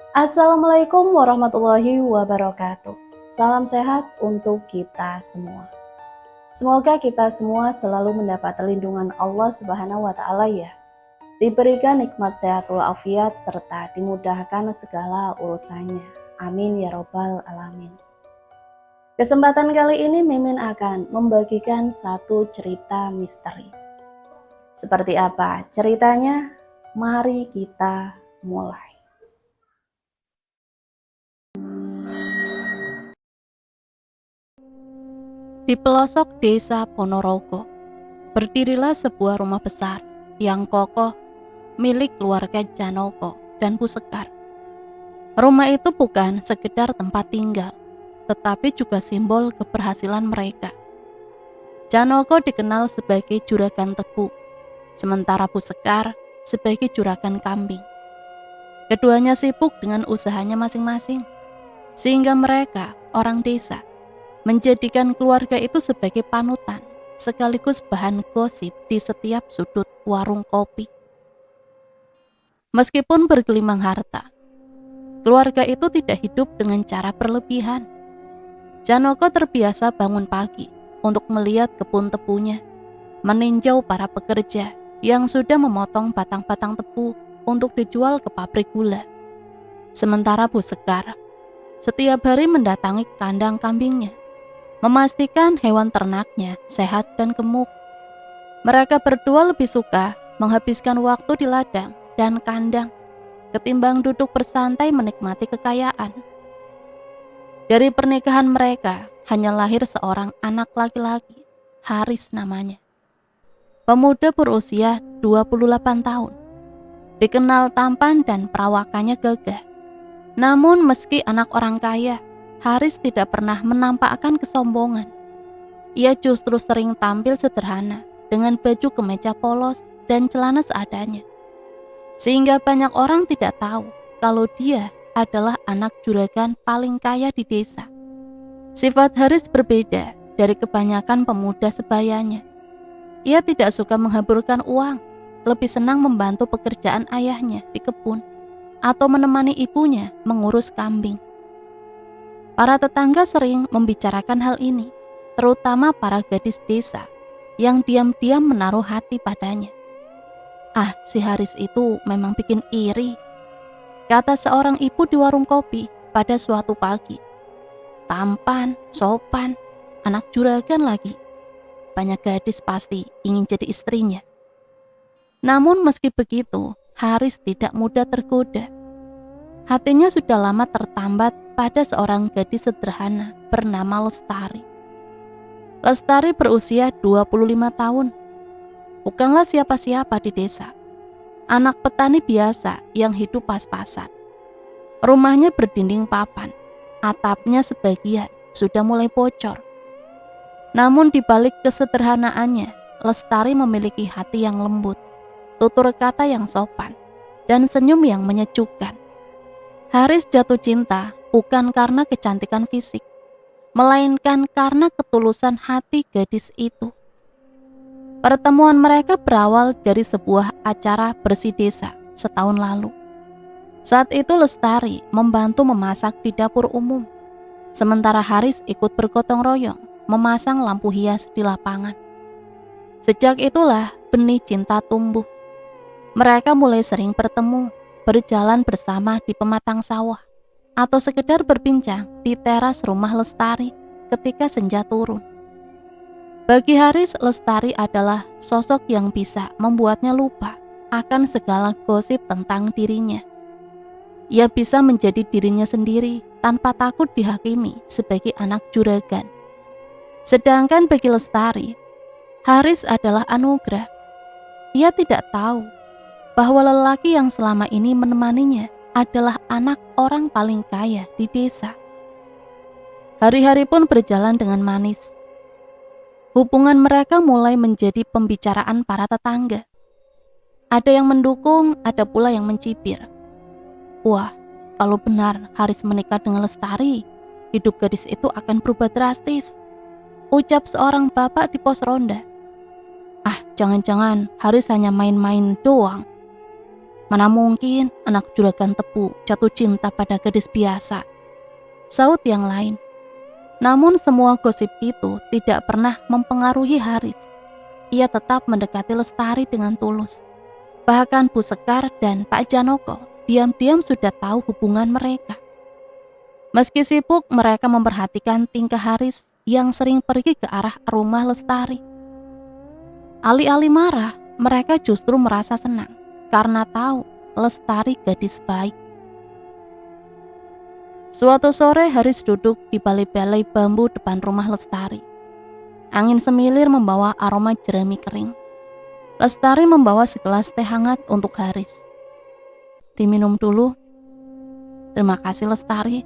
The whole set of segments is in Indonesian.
Assalamualaikum warahmatullahi wabarakatuh. Salam sehat untuk kita semua. Semoga kita semua selalu mendapat lindungan Allah Subhanahu wa taala ya. Diberikan nikmat sehat walafiat serta dimudahkan segala urusannya. Amin ya robbal alamin. Kesempatan kali ini Mimin akan membagikan satu cerita misteri. Seperti apa ceritanya? Mari kita mulai. Di pelosok desa Ponorogo, berdirilah sebuah rumah besar yang kokoh milik keluarga Janoko dan Bu Sekar. Rumah itu bukan sekedar tempat tinggal, tetapi juga simbol keberhasilan mereka. Janoko dikenal sebagai juragan tebu, sementara Bu Sekar sebagai juragan kambing. Keduanya sibuk dengan usahanya masing-masing, sehingga mereka, orang desa, menjadikan keluarga itu sebagai panutan, sekaligus bahan gosip di setiap sudut warung kopi. Meskipun bergelimang harta, keluarga itu tidak hidup dengan cara berlebihan. Janoko terbiasa bangun pagi untuk melihat kebun tebunya, meninjau para pekerja yang sudah memotong batang-batang tebu untuk dijual ke pabrik gula. Sementara Bu Sekar setiap hari mendatangi kandang kambingnya, memastikan hewan ternaknya sehat dan gemuk. Mereka berdua lebih suka menghabiskan waktu di ladang dan kandang ketimbang duduk bersantai menikmati kekayaan. Dari pernikahan mereka hanya lahir seorang anak laki-laki, Haris namanya. Pemuda berusia 28 tahun, dikenal tampan dan perawakannya gagah. Namun meski anak orang kaya, Haris tidak pernah menampakkan kesombongan. Ia justru sering tampil sederhana dengan baju kemeja polos dan celana seadanya. Sehingga banyak orang tidak tahu kalau dia adalah anak juragan paling kaya di desa. Sifat Haris berbeda dari kebanyakan pemuda sebayanya. Ia tidak suka menghamburkan uang, lebih senang membantu pekerjaan ayahnya di kebun atau menemani ibunya mengurus kambing. Para tetangga sering membicarakan hal ini, terutama para gadis desa yang diam-diam menaruh hati padanya. "Ah, si Haris itu memang bikin iri," kata seorang ibu di warung kopi pada suatu pagi. "Tampan, sopan, anak juragan lagi. Banyak gadis pasti ingin jadi istrinya." Namun meski begitu, Haris tidak mudah tergoda. Hatinya sudah lama tertambat pada seorang gadis sederhana bernama Lestari. Lestari berusia 25 tahun. Bukanlah siapa-siapa di desa. Anak petani biasa yang hidup pas-pasan. Rumahnya berdinding papan. Atapnya sebagian sudah mulai bocor. Namun di balik kesederhanaannya, Lestari memiliki hati yang lembut, tutur kata yang sopan, dan senyum yang menyejukkan. Haris jatuh cinta bukan karena kecantikan fisik, melainkan karena ketulusan hati gadis itu. Pertemuan mereka berawal dari sebuah acara bersih desa setahun lalu. Saat itu Lestari membantu memasak di dapur umum, sementara Haris ikut bergotong royong memasang lampu hias di lapangan. Sejak itulah benih cinta tumbuh. Mereka mulai sering bertemu, berjalan bersama di pematang sawah, atau sekedar berbincang di teras rumah Lestari ketika senja turun. Bagi Haris, Lestari adalah sosok yang bisa membuatnya lupa akan segala gosip tentang dirinya. Ia bisa menjadi dirinya sendiri tanpa takut dihakimi sebagai anak juragan. Sedangkan bagi Lestari, Haris adalah anugerah. Ia tidak tahu bahwa lelaki yang selama ini menemaninya adalah anak orang paling kaya di desa. Hari-hari pun berjalan dengan manis. Hubungan mereka mulai menjadi pembicaraan para tetangga. Ada yang mendukung, ada pula yang mencibir. Wah, kalau benar Haris menikah dengan Lestari, hidup gadis itu akan berubah drastis, ucap seorang bapak di pos ronda. Ah, jangan-jangan Haris hanya main-main doang. Mana mungkin anak juragan Tebu jatuh cinta pada gadis biasa, saut yang lain. Namun semua gosip itu tidak pernah mempengaruhi Haris. Ia tetap mendekati Lestari dengan tulus. Bahkan Bu Sekar dan Pak Janoko diam-diam sudah tahu hubungan mereka. Meski sibuk, mereka memperhatikan tingkah Haris yang sering pergi ke arah rumah Lestari. Alih-alih marah, mereka justru merasa senang karena tahu Lestari gadis baik. Suatu sore Haris duduk di balai-balai bambu depan rumah Lestari. Angin semilir membawa aroma jerami kering. Lestari membawa segelas teh hangat untuk Haris. Diminum dulu. Terima kasih Lestari.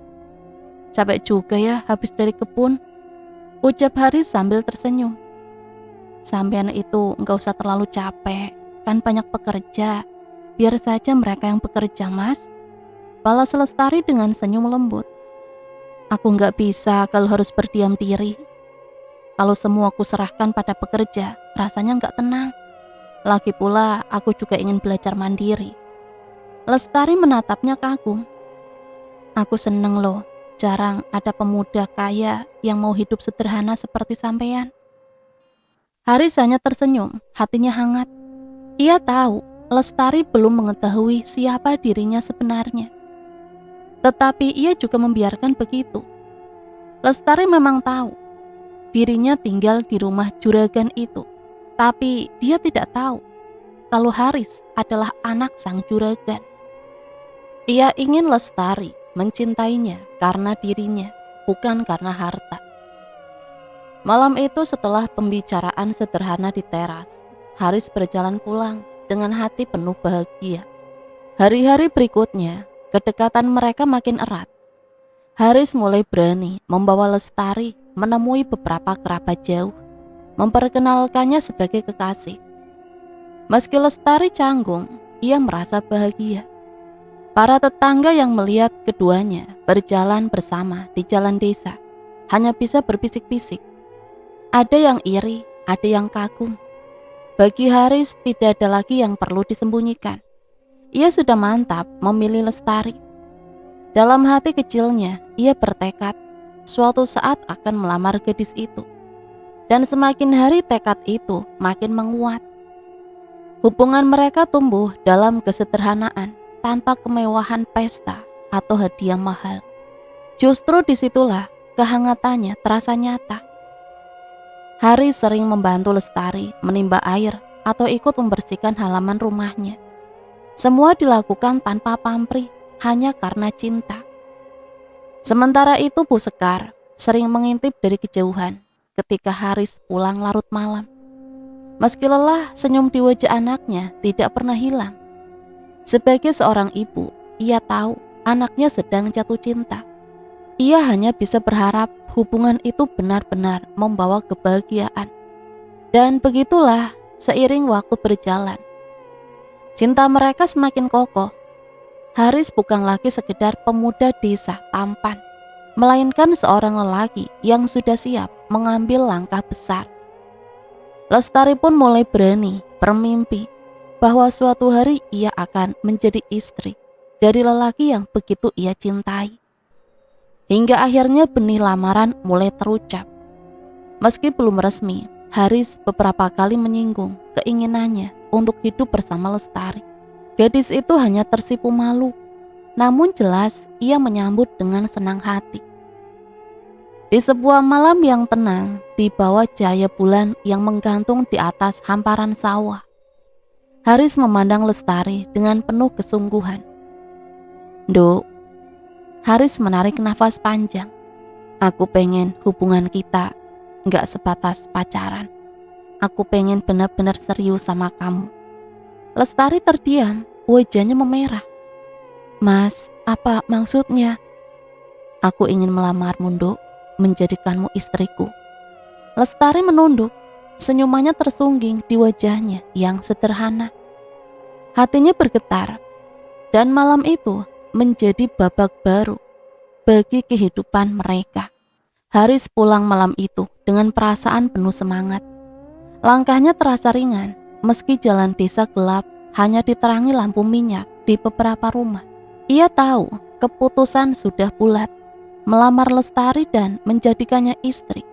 Capek juga ya habis dari kebun, ucap Haris sambil tersenyum. Sampean itu enggak usah terlalu capek, kan banyak pekerja. Biar saja mereka yang bekerja, Mas. Balas Lestari dengan senyum lembut. Aku enggak bisa kalau harus berdiam diri. Kalau semua aku serahkan pada pekerja, rasanya enggak tenang. Lagi pula, aku juga ingin belajar mandiri. Lestari menatapnya kagum. Aku seneng loh, jarang ada pemuda kaya yang mau hidup sederhana seperti sampean. Haris hanya tersenyum, hatinya hangat. Ia tahu Lestari belum mengetahui siapa dirinya sebenarnya. Tetapi ia juga membiarkan begitu. Lestari memang tahu dirinya tinggal di rumah juragan itu, tapi dia tidak tahu kalau Haris adalah anak sang juragan. Ia ingin Lestari mencintainya karena dirinya, bukan karena harta. Malam itu setelah pembicaraan sederhana di teras, Haris berjalan pulang dengan hati penuh bahagia. Hari-hari berikutnya, kedekatan mereka makin erat. Haris mulai berani membawa Lestari menemui beberapa kerabat jauh, memperkenalkannya sebagai kekasih. Meski Lestari canggung, ia merasa bahagia. Para tetangga yang melihat keduanya berjalan bersama di jalan desa hanya bisa berbisik-bisik. Ada yang iri, ada yang kagum. Bagi Haris tidak ada lagi yang perlu disembunyikan. Ia sudah mantap memilih Lestari. Dalam hati kecilnya, ia bertekad suatu saat akan melamar gadis itu. Dan semakin hari tekad itu makin menguat. Hubungan mereka tumbuh dalam kesederhanaan tanpa kemewahan pesta atau hadiah mahal. Justru disitulah kehangatannya terasa nyata. Haris sering membantu Lestari menimba air atau ikut membersihkan halaman rumahnya. Semua dilakukan tanpa pamrih, hanya karena cinta. Sementara itu Bu Sekar sering mengintip dari kejauhan ketika Haris pulang larut malam. Meski lelah, senyum di wajah anaknya tidak pernah hilang. Sebagai seorang ibu, ia tahu anaknya sedang jatuh cinta. Ia hanya bisa berharap hubungan itu benar-benar membawa kebahagiaan. Dan begitulah seiring waktu berjalan, cinta mereka semakin kokoh. Haris bukan lagi sekedar pemuda desa tampan, melainkan seorang lelaki yang sudah siap mengambil langkah besar. Lestari pun mulai berani bermimpi bahwa suatu hari ia akan menjadi istri dari lelaki yang begitu ia cintai. Hingga akhirnya benih lamaran mulai terucap. Meski belum resmi, Haris beberapa kali menyinggung keinginannya untuk hidup bersama Lestari. Gadis itu hanya tersipu malu, namun jelas ia menyambut dengan senang hati. Di sebuah malam yang tenang, di bawah cahaya bulan yang menggantung di atas hamparan sawah, Haris memandang Lestari dengan penuh kesungguhan. "Nduk," Haris menarik nafas panjang. "Aku pengen hubungan kita gak sebatas pacaran. Aku pengen benar-benar serius sama kamu." Lestari terdiam, wajahnya memerah. "Mas, apa maksudnya?" "Aku ingin melamarmu, Nduk, menjadikanmu istriku." Lestari menunduk, senyumannya tersungging di wajahnya yang sederhana. Hatinya bergetar, dan malam itu menjadi babak baru bagi kehidupan mereka. Haris pulang malam itu dengan perasaan penuh semangat. Langkahnya terasa ringan, meski jalan desa gelap hanya diterangi lampu minyak di beberapa rumah. Ia tahu keputusan sudah bulat, melamar Lestari dan menjadikannya istri.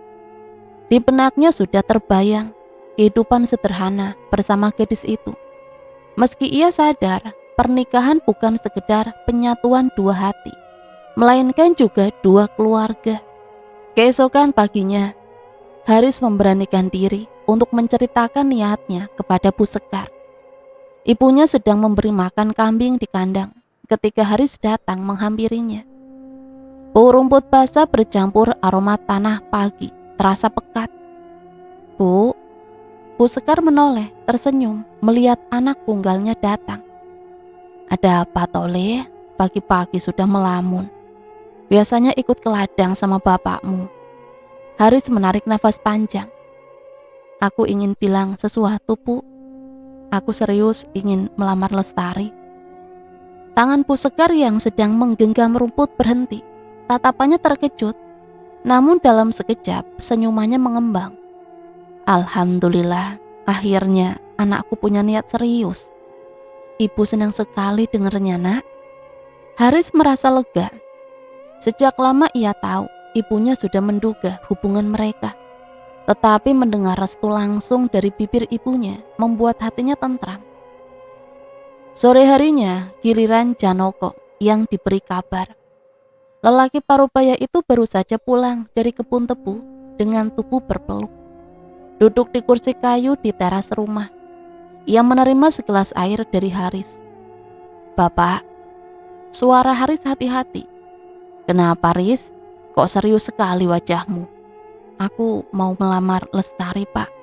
Di benaknya sudah terbayang kehidupan sederhana bersama gadis itu. Meski ia sadar pernikahan bukan sekedar penyatuan dua hati, melainkan juga dua keluarga. Keesokan paginya, Haris memberanikan diri untuk menceritakan niatnya kepada Bu Sekar. Ibunya sedang memberi makan kambing di kandang ketika Haris datang menghampirinya. Bau rumput basah bercampur aroma tanah pagi terasa pekat. Bu Sekar menoleh tersenyum melihat anak tunggalnya datang. Ada apa Toleh? Pagi-pagi sudah melamun. Biasanya ikut ke ladang sama bapakmu. Haris menarik nafas panjang. Aku ingin bilang sesuatu, Bu. Aku serius ingin melamar Lestari. Tangan Bu Sekar yang sedang menggenggam rumput berhenti. Tatapannya terkejut, namun dalam sekejap senyumannya mengembang. Alhamdulillah, akhirnya anakku punya niat serius. Ibu senang sekali dengarnya, Nak. Haris merasa lega. Sejak lama ia tahu ibunya sudah menduga hubungan mereka. Tetapi mendengar restu langsung dari bibir ibunya membuat hatinya tentram. Sore harinya, giliran Janoko yang diberi kabar. Lelaki parubaya itu baru saja pulang dari kebun tebu dengan tubuh berpeluk. Duduk di kursi kayu di teras rumah. Ia menerima segelas air dari Haris. Bapak, suara Haris hati-hati. Kenapa, Riz? Kok serius sekali wajahmu? Aku mau melamar Lestari, Pak.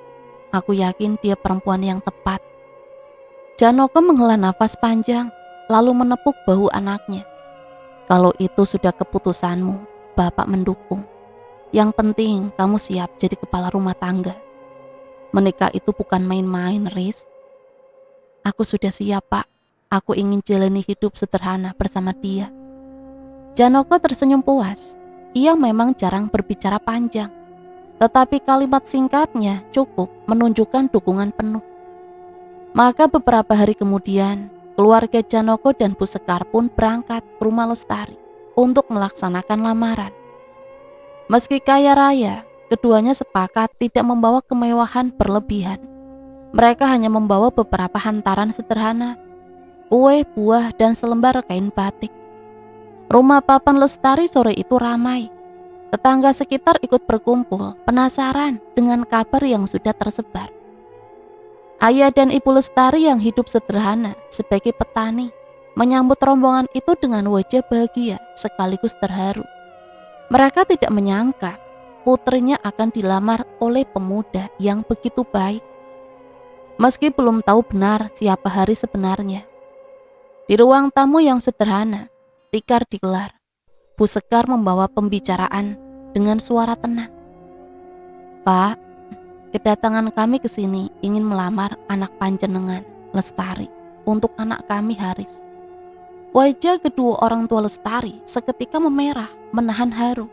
Aku yakin dia perempuan yang tepat. Janoko menghela nafas panjang, lalu menepuk bahu anaknya. Kalau itu sudah keputusanmu, Bapak mendukung. Yang penting kamu siap jadi kepala rumah tangga. Menikah itu bukan main-main, Riz. Aku sudah siap, Pak. Aku ingin jalani hidup sederhana bersama dia. Janoko tersenyum puas. Ia memang jarang berbicara panjang, tetapi kalimat singkatnya cukup menunjukkan dukungan penuh. Maka beberapa hari kemudian, keluarga Janoko dan Bu Sekar pun berangkat ke rumah Lestari untuk melaksanakan lamaran. Meski kaya raya, keduanya sepakat tidak membawa kemewahan berlebihan. Mereka hanya membawa beberapa hantaran sederhana, kue, buah, dan selembar kain batik. Rumah papan Lestari sore itu ramai. Tetangga sekitar ikut berkumpul, penasaran dengan kabar yang sudah tersebar. Ayah dan ibu Lestari yang hidup sederhana sebagai petani menyambut rombongan itu dengan wajah bahagia sekaligus terharu. Mereka tidak menyangka putrinya akan dilamar oleh pemuda yang begitu baik. Meski belum tahu benar siapa Haris sebenarnya. Di ruang tamu yang sederhana, tikar digelar. Bu Sekar membawa pembicaraan dengan suara tenang. Pak, kedatangan kami ke sini ingin melamar anak panjenengan, Lestari, untuk anak kami Haris. Wajah kedua orang tua Lestari seketika memerah, menahan haru.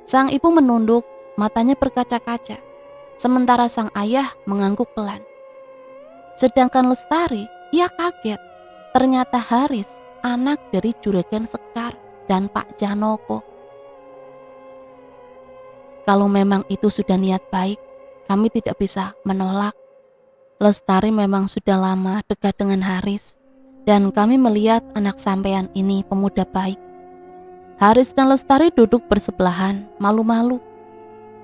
Sang ibu menunduk, matanya berkaca-kaca, sementara sang ayah mengangguk pelan. Sedangkan Lestari, ia kaget. Ternyata Haris, anak dari Juragan Sekar dan Pak Janoko. Kalau memang itu sudah niat baik, kami tidak bisa menolak. Lestari memang sudah lama dekat dengan Haris, dan kami melihat anak sampean ini pemuda baik. Haris dan Lestari duduk bersebelahan, malu-malu.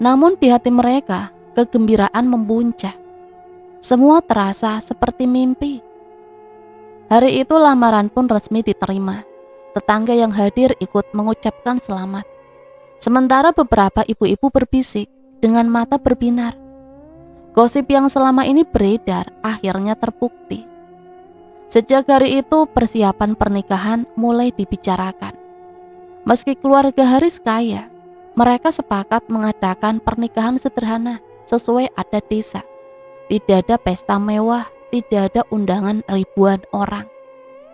Namun di hati mereka, kegembiraan membuncah. Semua terasa seperti mimpi. Hari itu lamaran pun resmi diterima. Tetangga yang hadir ikut mengucapkan selamat. Sementara beberapa ibu-ibu berbisik dengan mata berbinar. Gosip yang selama ini beredar akhirnya terbukti. Sejak hari itu persiapan pernikahan mulai dibicarakan. Meski keluarga Haris kaya, mereka sepakat mengadakan pernikahan sederhana sesuai adat desa. Tidak ada pesta mewah, tidak ada undangan ribuan orang.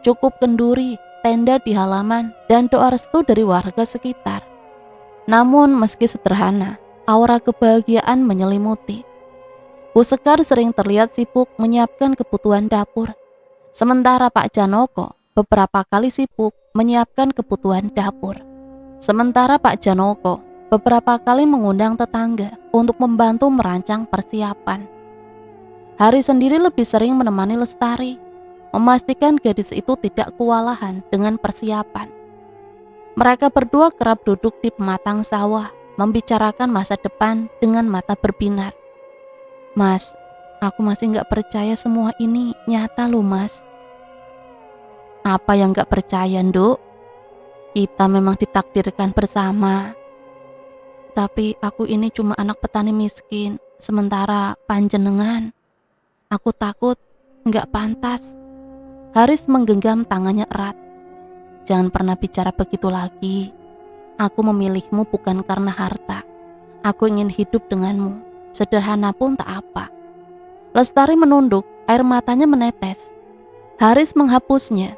Cukup kenduri, tenda di halaman, dan doa restu dari warga sekitar. Namun meski sederhana, aura kebahagiaan menyelimuti. Bu Sekar sering terlihat sibuk menyiapkan kebutuhan dapur. Sementara Pak Janoko beberapa kali sibuk menyiapkan kebutuhan dapur. Sementara Pak Janoko beberapa kali mengundang tetangga untuk membantu merancang persiapan. Hari sendiri lebih sering menemani Lestari, memastikan gadis itu tidak kewalahan dengan persiapan. Mereka berdua kerap duduk di pematang sawah, membicarakan masa depan dengan mata berbinar. Mas, aku masih gak percaya semua ini nyata loh mas. Apa yang gak percaya, Nduk? Kita memang ditakdirkan bersama. Tapi aku ini cuma anak petani miskin, sementara panjenengan, aku takut gak pantas. Haris menggenggam tangannya erat. Jangan pernah bicara begitu lagi. Aku memilihmu bukan karena harta. Aku ingin hidup denganmu, sederhana pun tak apa. Lestari menunduk, air matanya menetes. Haris menghapusnya.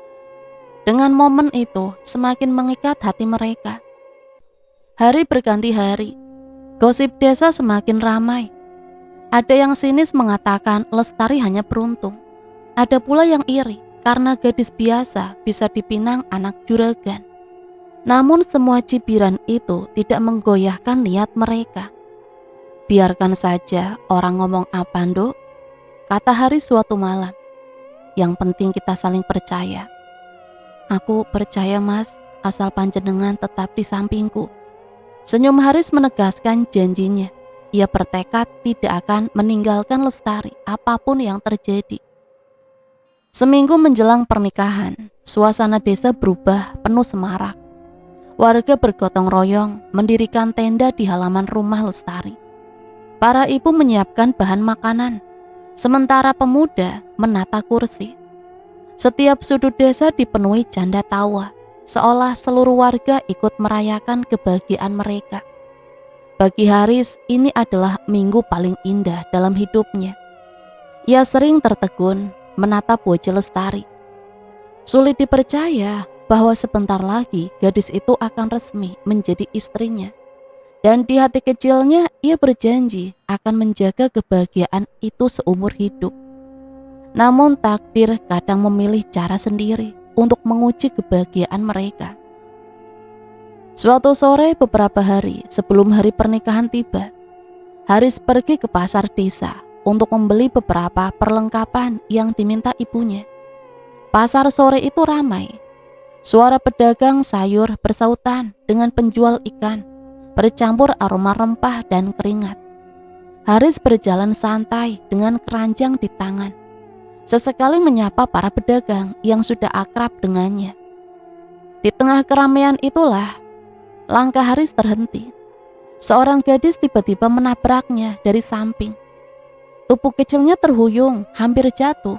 Dengan momen itu semakin mengikat hati mereka. Hari berganti hari, gosip desa semakin ramai. Ada yang sinis mengatakan Lestari hanya beruntung. Ada pula yang iri karena gadis biasa bisa dipinang anak juragan. Namun semua cibiran itu tidak menggoyahkan niat mereka. Biarkan saja orang ngomong apa, Nduk, kata Haris suatu malam. Yang penting kita saling percaya. Aku percaya mas, asal panjenengan tetap di sampingku. Senyum Haris menegaskan janjinya. Ia bertekad tidak akan meninggalkan Lestari apapun yang terjadi. Seminggu menjelang pernikahan, suasana desa berubah penuh semarak. Warga bergotong royong mendirikan tenda di halaman rumah Lestari. Para ibu menyiapkan bahan makanan, sementara pemuda menata kursi. Setiap sudut desa dipenuhi canda tawa, seolah seluruh warga ikut merayakan kebahagiaan mereka. Bagi Haris, ini adalah minggu paling indah dalam hidupnya. Ia sering tertegun menatap wajah Lestari. Sulit dipercaya bahwa sebentar lagi gadis itu akan resmi menjadi istrinya. Dan di hati kecilnya ia berjanji akan menjaga kebahagiaan itu seumur hidup. Namun takdir kadang memilih cara sendiri untuk menguji kebahagiaan mereka. Suatu sore beberapa hari sebelum hari pernikahan tiba, Haris pergi ke pasar desa untuk membeli beberapa perlengkapan yang diminta ibunya. Pasar sore itu ramai. Suara pedagang sayur bersautan dengan penjual ikan, bercampur aroma rempah dan keringat. Haris berjalan santai dengan keranjang di tangan. Sesekali menyapa para pedagang yang sudah akrab dengannya. Di tengah keramaian itulah, langkah Haris terhenti. Seorang gadis tiba-tiba menabraknya dari samping. Tubuh kecilnya terhuyung, hampir jatuh.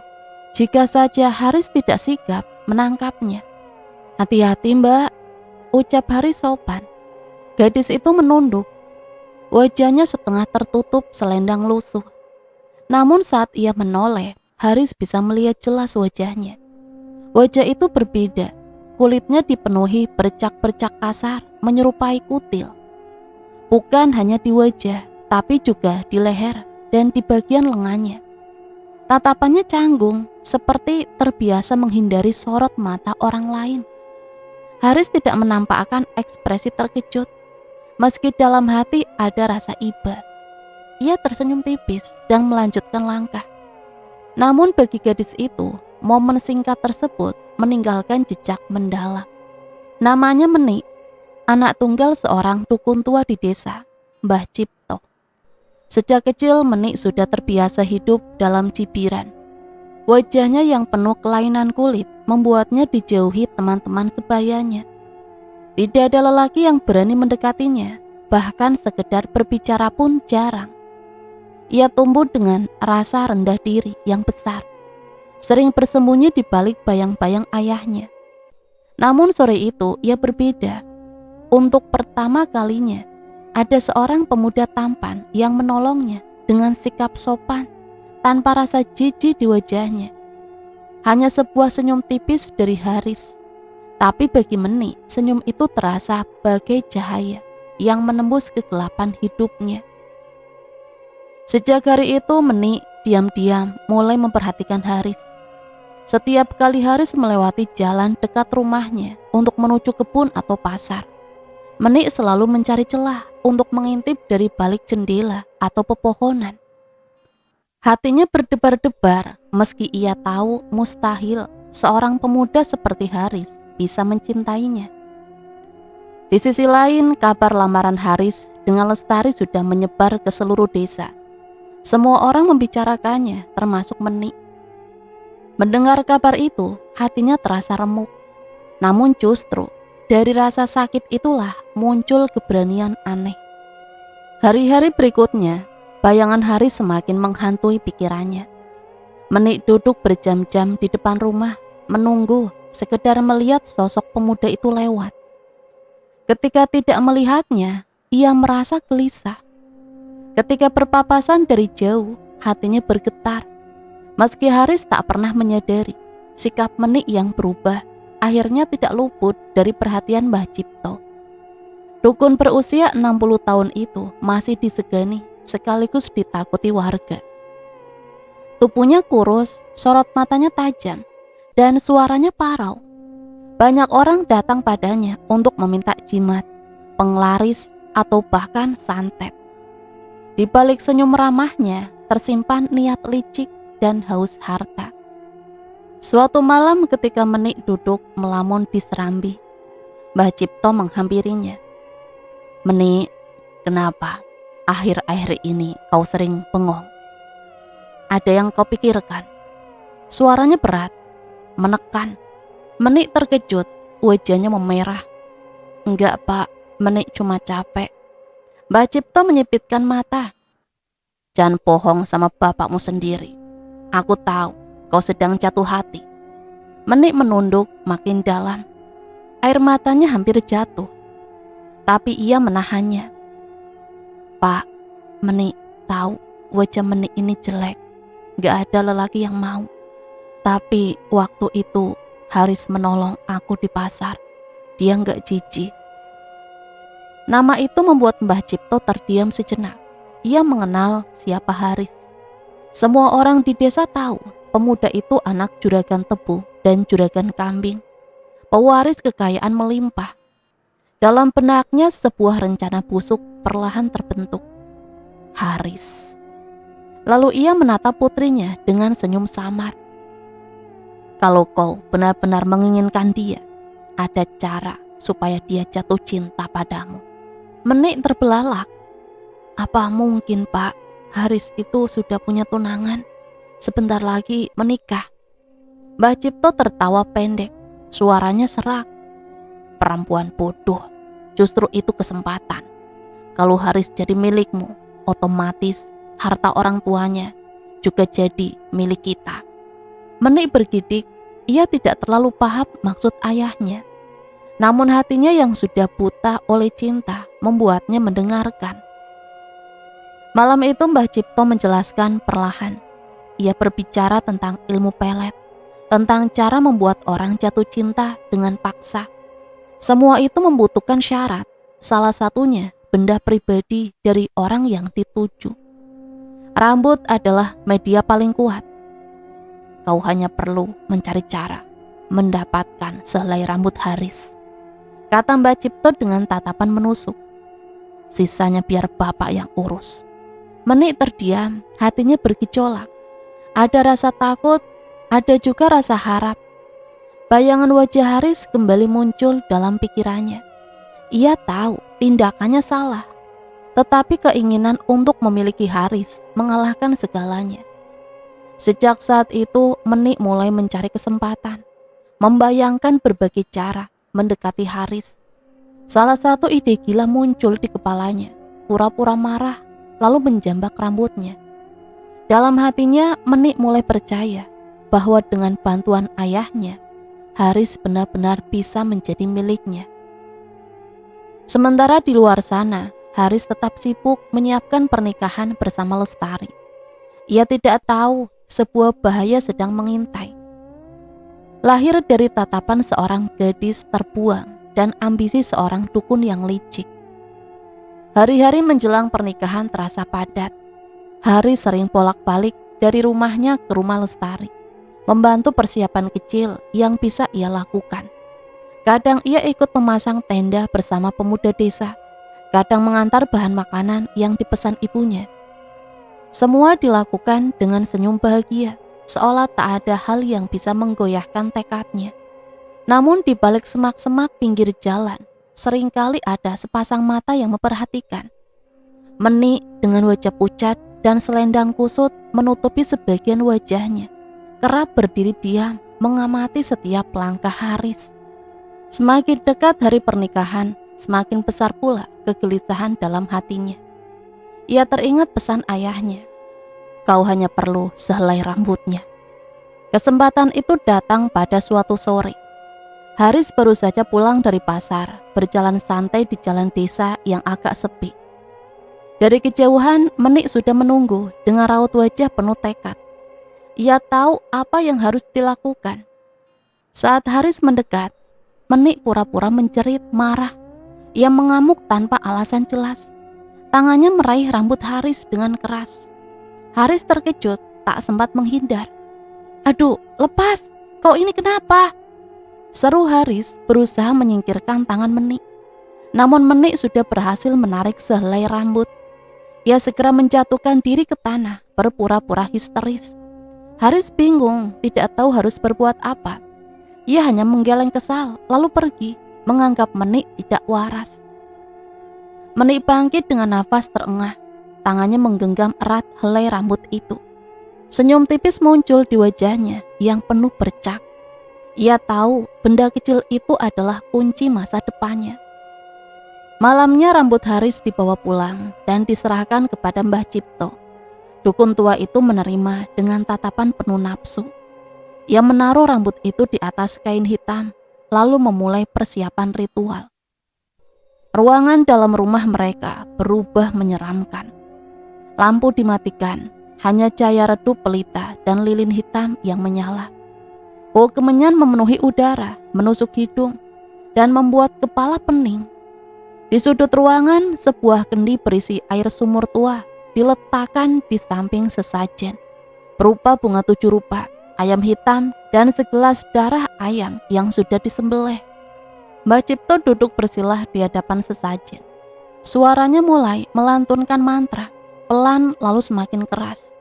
Jika saja Haris tidak sigap menangkapnya. Hati-hati mbak, ucap Haris sopan. Gadis itu menunduk. Wajahnya setengah tertutup selendang lusuh. Namun saat ia menoleh, Haris bisa melihat jelas wajahnya. Wajah itu berbeda. Kulitnya dipenuhi bercak-bercak kasar menyerupai kutil. Bukan hanya di wajah, tapi juga di leher dan di bagian lengannya. Tatapannya canggung, seperti terbiasa menghindari sorot mata orang lain. Haris tidak menampakkan ekspresi terkejut. Meski dalam hati ada rasa iba. Ia tersenyum tipis dan melanjutkan langkah. Namun bagi gadis itu, momen singkat tersebut meninggalkan jejak mendalam. Namanya Menik, anak tunggal seorang dukun tua di desa, Mbah Cipto. Sejak kecil Menik sudah terbiasa hidup dalam cibiran. Wajahnya yang penuh kelainan kulit membuatnya dijauhi teman-teman sebayanya. Tidak ada lelaki yang berani mendekatinya, bahkan sekedar berbicara pun jarang. Ia tumbuh dengan rasa rendah diri yang besar, sering bersembunyi di balik bayang-bayang ayahnya. Namun sore itu ia berbeda. Untuk pertama kalinya, ada seorang pemuda tampan yang menolongnya dengan sikap sopan, tanpa rasa jijik di wajahnya. Hanya sebuah senyum tipis dari Haris. Tapi bagi Menik, senyum itu terasa bagai cahaya yang menembus kegelapan hidupnya. Sejak hari itu Menik diam-diam mulai memperhatikan Haris. Setiap kali Haris melewati jalan dekat rumahnya untuk menuju kebun atau pasar, Menik selalu mencari celah untuk mengintip dari balik jendela atau pepohonan. Hatinya berdebar-debar meski ia tahu mustahil seorang pemuda seperti Haris bisa mencintainya. Di sisi lain, kabar lamaran Haris dengan Lestari sudah menyebar ke seluruh desa. Semua orang membicarakannya, termasuk Menik. Mendengar kabar itu, hatinya terasa remuk. Namun justru, dari rasa sakit itulah muncul keberanian aneh. Hari-hari berikutnya, bayangan Haris semakin menghantui pikirannya. Menik duduk berjam-jam di depan rumah, menunggu, sekedar melihat sosok pemuda itu lewat. Ketika tidak melihatnya, ia merasa gelisah. Ketika berpapasan dari jauh, hatinya bergetar. Meski Haris tak pernah menyadari, sikap Menik yang berubah akhirnya tidak luput dari perhatian Mbah Cipto. Dukun berusia 60 tahun itu masih disegani sekaligus ditakuti warga. Tubuhnya kurus, sorot matanya tajam, dan suaranya parau. Banyak orang datang padanya untuk meminta jimat, penglaris, atau bahkan santet. Di balik senyum ramahnya tersimpan niat licik dan haus harta. Suatu malam ketika Menik duduk melamun di serambi, Mbah Cipto menghampirinya. "Menik, kenapa akhir-akhir ini kau sering bengong? Ada yang kau pikirkan?" Suaranya berat, menekan. Menik terkejut, wajahnya memerah. "Enggak, Pak, Menik cuma capek." Mbah Cipto menyipitkan mata. "Jangan bohong sama bapakmu sendiri. Aku tahu kau sedang jatuh hati." Menik menunduk makin dalam. Air matanya hampir jatuh. Tapi ia menahannya. "Pak, Menik tahu wajah Menik ini jelek. Gak ada lelaki yang mau. Tapi waktu itu Haris menolong aku di pasar. Dia gak jijik." Nama itu membuat Mbah Cipto terdiam sejenak. Ia mengenal siapa Haris. Semua orang di desa tahu pemuda itu anak juragan tebu dan juragan kambing, pewaris kekayaan melimpah. Dalam benaknya sebuah rencana busuk perlahan terbentuk. Haris. Lalu ia menatap putrinya dengan senyum samar. "Kalau kau benar-benar menginginkan dia, ada cara supaya dia jatuh cinta padamu." Menik terbelalak. "Apa mungkin, Pak, Haris itu sudah punya tunangan? Sebentar lagi menikah." Mbah Cipto tertawa pendek, suaranya serak. "Perempuan bodoh, justru itu kesempatan. Kalau Haris jadi milikmu, otomatis harta orang tuanya juga jadi milik kita." Menik bergidik, ia tidak terlalu paham maksud ayahnya. Namun hatinya yang sudah buta oleh cinta membuatnya mendengarkan. Malam itu Mbah Cipto menjelaskan perlahan. Ia berbicara tentang ilmu pelet, tentang cara membuat orang jatuh cinta dengan paksa. Semua itu membutuhkan syarat, salah satunya benda pribadi dari orang yang dituju. Rambut adalah media paling kuat. Kau hanya perlu mencari cara mendapatkan sehelai rambut Haris, kata Mbah Cipto dengan tatapan menusuk. Sisanya biar bapak yang urus. Menik terdiam, hatinya bergejolak. Ada rasa takut, ada juga rasa harap. Bayangan wajah Haris kembali muncul dalam pikirannya. Ia tahu tindakannya salah, tetapi keinginan untuk memiliki Haris mengalahkan segalanya. Sejak saat itu, Menik mulai mencari kesempatan, membayangkan berbagai cara mendekati Haris. Salah satu ide gila muncul di kepalanya, pura-pura marah, lalu menjambak rambutnya. Dalam hatinya, Menik mulai percaya bahwa dengan bantuan ayahnya, Haris benar-benar bisa menjadi miliknya. Sementara di luar sana, Haris tetap sibuk menyiapkan pernikahan bersama Lestari. Ia tidak tahu sebuah bahaya sedang mengintai. Lahir dari tatapan seorang gadis terbuang dan ambisi seorang dukun yang licik. Hari-hari menjelang pernikahan terasa padat. Haris sering bolak-balik dari rumahnya ke rumah Lestari. membantu persiapan kecil yang bisa ia lakukan. Kadang ia ikut memasang tenda bersama pemuda desa, kadang mengantar bahan makanan yang dipesan ibunya. Semua dilakukan dengan senyum bahagia, seolah tak ada hal yang bisa menggoyahkan tekadnya. Namun di balik semak-semak pinggir jalan, seringkali ada sepasang mata yang memperhatikan. Menik dengan wajah pucat dan selendang kusut menutupi sebagian wajahnya, kerap berdiri diam mengamati setiap langkah Haris. Semakin dekat hari pernikahan, semakin besar pula kegelisahan dalam hatinya. Ia teringat pesan ayahnya, "Kau hanya perlu sehelai rambutnya." Kesempatan itu datang pada suatu sore. Haris baru saja pulang dari pasar, berjalan santai di jalan desa yang agak sepi. Dari kejauhan, Menik sudah menunggu dengan raut wajah penuh tekad. Ia tahu apa yang harus dilakukan. Saat Haris mendekat, Menik pura-pura menjerit marah. Ia mengamuk tanpa alasan jelas. Tangannya meraih rambut Haris dengan keras. Haris terkejut, tak sempat menghindar. "Aduh, lepas! Kau ini kenapa?" seru Haris berusaha menyingkirkan tangan Menik. Namun Menik sudah berhasil menarik sehelai rambut. Ia segera menjatuhkan diri ke tanah, berpura-pura histeris. Haris bingung, tidak tahu harus berbuat apa. Ia hanya menggeleng kesal, lalu pergi, menganggap Menik tidak waras. Menik bangkit dengan nafas terengah. Tangannya menggenggam erat helai rambut itu. Senyum tipis muncul di wajahnya yang penuh bercak. Ia tahu benda kecil itu adalah kunci masa depannya. Malamnya rambut Haris dibawa pulang dan diserahkan kepada Mbah Cipto. Dukun tua itu menerima dengan tatapan penuh nafsu. Ia menaruh rambut itu di atas kain hitam, lalu memulai persiapan ritual. Ruangan dalam rumah mereka berubah menyeramkan. Lampu dimatikan, hanya cahaya redup pelita dan lilin hitam yang menyala. Bau kemenyan memenuhi udara, menusuk hidung, dan membuat kepala pening. Di sudut ruangan, sebuah kendi berisi air sumur tua diletakkan di samping sesajen, berupa bunga 7 rupa, ayam hitam, dan segelas darah ayam yang sudah disembelih. Mbah Cipto duduk bersilah di hadapan sesajen. Suaranya mulai melantunkan mantra, pelan lalu semakin keras.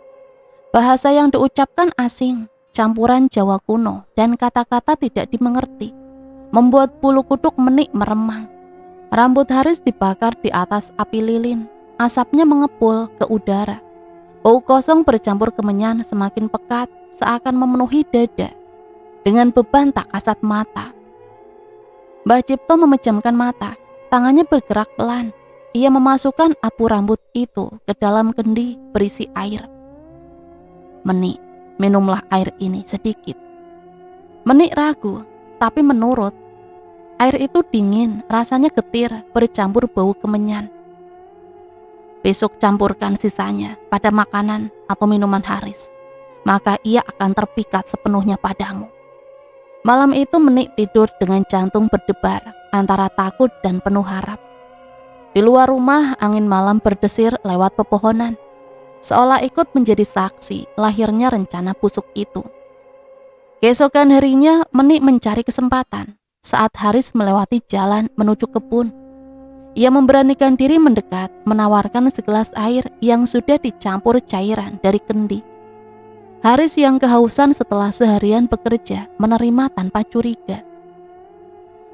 Bahasa yang diucapkan asing, campuran Jawa kuno, dan kata-kata tidak dimengerti, membuat bulu kuduk Menik meremang. Rambut Haris dibakar di atas api lilin, asapnya mengepul ke udara. Bau kosong bercampur kemenyan semakin pekat, seakan memenuhi dada. Dengan beban tak kasat mata, Mbah Cipto memejamkan mata, tangannya bergerak pelan. Ia memasukkan abu rambut itu ke dalam kendi berisi air. "Menik, minumlah air ini sedikit." Menik ragu, tapi menurut. Air itu dingin, rasanya getir, bercampur bau kemenyan. "Besok campurkan sisanya pada makanan atau minuman Haris, maka ia akan terpikat sepenuhnya padamu." Malam itu Menik tidur dengan jantung berdebar antara takut dan penuh harap. Di luar rumah, angin malam berdesir lewat pepohonan, seolah ikut menjadi saksi lahirnya rencana busuk itu. Keesokan harinya, Menik mencari kesempatan saat Haris melewati jalan menuju kebun. Ia memberanikan diri mendekat, menawarkan segelas air yang sudah dicampur cairan dari kendi. Haris yang kehausan setelah seharian bekerja menerima tanpa curiga.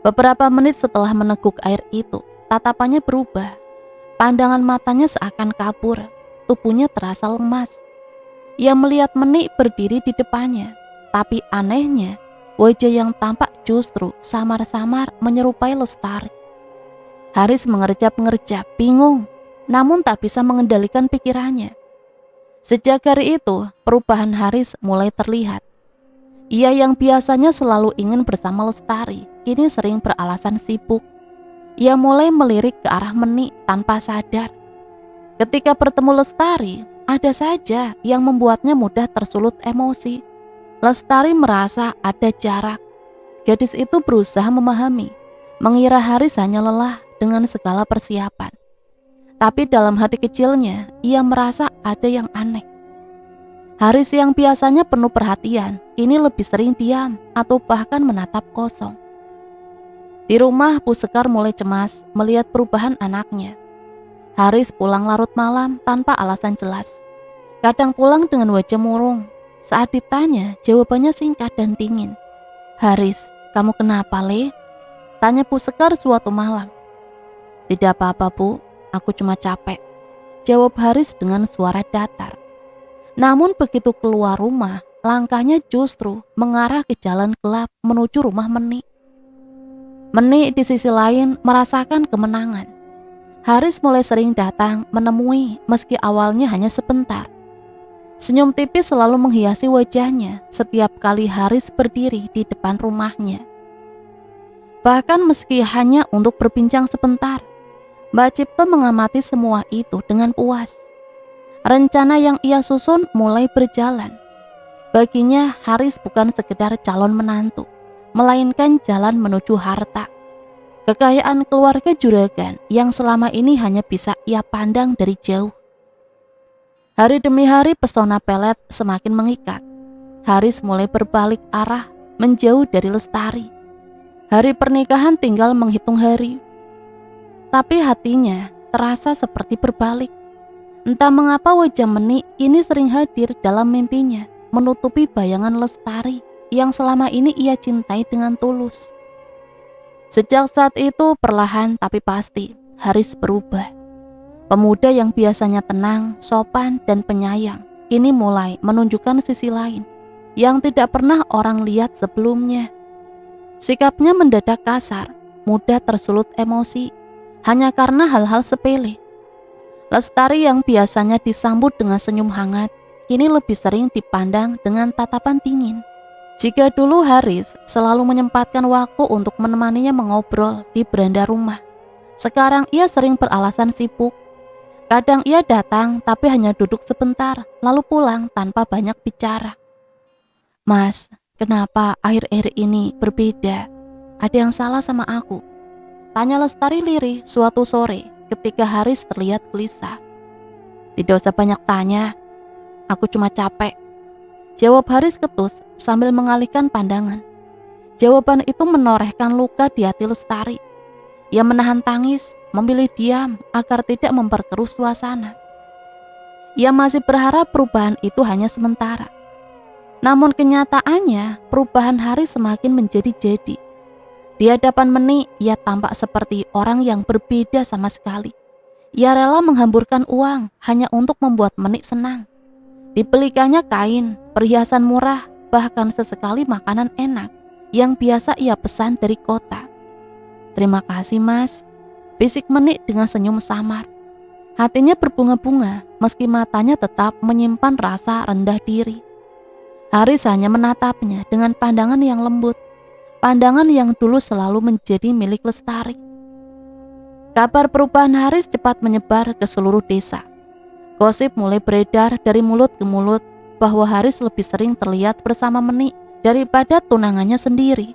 Beberapa menit setelah meneguk air itu, tatapannya berubah. Pandangan matanya seakan kabur, tubuhnya terasa lemas. Ia melihat Menik berdiri di depannya, tapi anehnya, wajah yang tampak justru samar-samar menyerupai Lestari. Haris mengerjap-ngerjap, bingung, namun tak bisa mengendalikan pikirannya. Sejak hari itu, perubahan Haris mulai terlihat. Ia yang biasanya selalu ingin bersama Lestari, kini sering beralasan sibuk. Ia mulai melirik ke arah Menik tanpa sadar. Ketika bertemu Lestari, ada saja yang membuatnya mudah tersulut emosi. Lestari merasa ada jarak. Gadis itu berusaha memahami, mengira Haris hanya lelah dengan segala persiapan. Tapi dalam hati kecilnya, ia merasa ada yang aneh. Haris yang biasanya penuh perhatian, kini lebih sering diam atau bahkan menatap kosong. Di rumah, Bu Sekar mulai cemas melihat perubahan anaknya. Haris pulang larut malam tanpa alasan jelas. Kadang pulang dengan wajah murung. Saat ditanya, jawabannya singkat dan dingin. "Haris, kamu kenapa, Le?" tanya Bu Sekar suatu malam. "Tidak apa-apa, Bu, aku cuma capek," jawab Haris dengan suara datar. Namun begitu keluar rumah, langkahnya justru mengarah ke jalan gelap menuju rumah Menik. Menik di sisi lain merasakan kemenangan. Haris mulai sering datang menemui meski awalnya hanya sebentar. Senyum tipis selalu menghiasi wajahnya setiap kali Haris berdiri di depan rumahnya. Bahkan meski hanya untuk berbincang sebentar, Mbak Cipto mengamati semua itu dengan puas. Rencana yang ia susun mulai berjalan. Baginya Haris bukan sekedar calon menantu, melainkan jalan menuju harta. Kekayaan keluarga juragan yang selama ini hanya bisa ia pandang dari jauh. Hari demi hari pesona Pelet semakin mengikat. Haris mulai berbalik arah menjauh dari Lestari. Hari pernikahan tinggal menghitung hari. Tapi hatinya terasa seperti berbalik. Entah mengapa wajah Menik kini sering hadir dalam mimpinya, menutupi bayangan Lestari yang selama ini ia cintai dengan tulus. Sejak saat itu perlahan tapi pasti Haris berubah. Pemuda yang biasanya tenang, sopan, dan penyayang kini mulai menunjukkan sisi lain yang tidak pernah orang lihat sebelumnya. Sikapnya mendadak kasar, mudah tersulut emosi, hanya karena hal-hal sepele. Lestari yang biasanya disambut dengan senyum hangat, kini lebih sering dipandang dengan tatapan dingin. Jika dulu Haris selalu menyempatkan waktu untuk menemaninya mengobrol di beranda rumah, sekarang ia sering beralasan sibuk. Kadang ia datang tapi hanya duduk sebentar, lalu pulang tanpa banyak bicara. "Mas, kenapa akhir-akhir ini berbeda? Ada yang salah sama aku?" tanya Lestari lirih suatu sore ketika Haris terlihat gelisah. "Tidak usah banyak tanya, aku cuma capek," jawab Haris ketus sambil mengalihkan pandangan. Jawaban itu menorehkan luka di hati Lestari. Ia menahan tangis, memilih diam agar tidak memperkeruh suasana. Ia masih berharap perubahan itu hanya sementara. Namun kenyataannya perubahan Haris semakin menjadi-jadi. Di hadapan Menik, ia tampak seperti orang yang berbeda sama sekali. Ia rela menghamburkan uang hanya untuk membuat Menik senang. Dibelikannya kain, perhiasan murah, bahkan sesekali makanan enak yang biasa ia pesan dari kota. "Terima kasih, Mas," bisik Menik dengan senyum samar. Hatinya berbunga-bunga meski matanya tetap menyimpan rasa rendah diri. Haris hanya menatapnya dengan pandangan yang lembut, pandangan yang dulu selalu menjadi milik Lestari. Kabar perubahan Haris cepat menyebar ke seluruh desa. Gosip mulai beredar dari mulut ke mulut bahwa Haris lebih sering terlihat bersama Menik daripada tunangannya sendiri.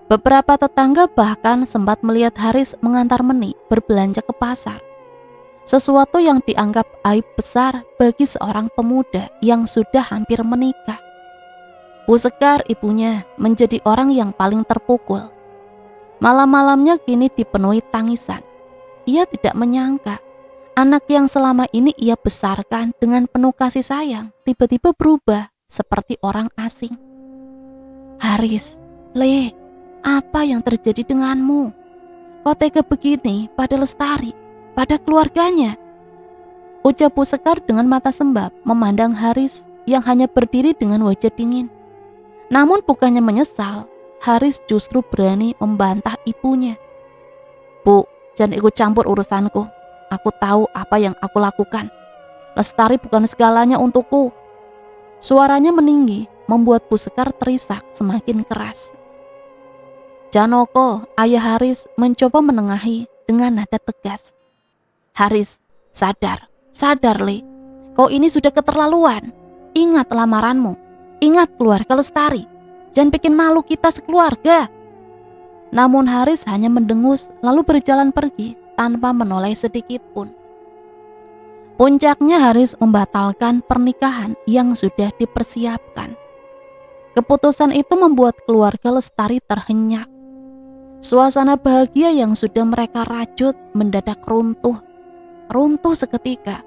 Beberapa tetangga bahkan sempat melihat Haris mengantar Menik berbelanja ke pasar. Sesuatu yang dianggap aib besar bagi seorang pemuda yang sudah hampir menikah. Bu Sekar, ibunya, menjadi orang yang paling terpukul. Malam-malamnya kini dipenuhi tangisan. Ia tidak menyangka anak yang selama ini ia besarkan dengan penuh kasih sayang tiba-tiba berubah seperti orang asing. "Haris, Le, apa yang terjadi denganmu? Kau tega begini pada Lestari, pada keluarganya?" ucap Bu Sekar dengan mata sembab memandang Haris yang hanya berdiri dengan wajah dingin. Namun bukannya menyesal, Haris justru berani membantah ibunya. "Bu, jangan ikut campur urusanku. Aku tahu apa yang aku lakukan. Lestari bukan segalanya untukku." Suaranya meninggi, membuat Bu Sekar terisak semakin keras. Janoko, ayah Haris, mencoba menengahi dengan nada tegas. "Haris, sadar, Le. Kau ini sudah keterlaluan. Ingat lamaranmu. Ingat keluarga Lestari. Jangan bikin malu kita sekeluarga." Namun Haris hanya mendengus lalu berjalan pergi tanpa menoleh sedikit pun. Puncaknya Haris membatalkan pernikahan yang sudah dipersiapkan. Keputusan itu membuat keluarga Lestari terhenyak. Suasana bahagia yang sudah mereka rajut mendadak runtuh. Runtuh seketika.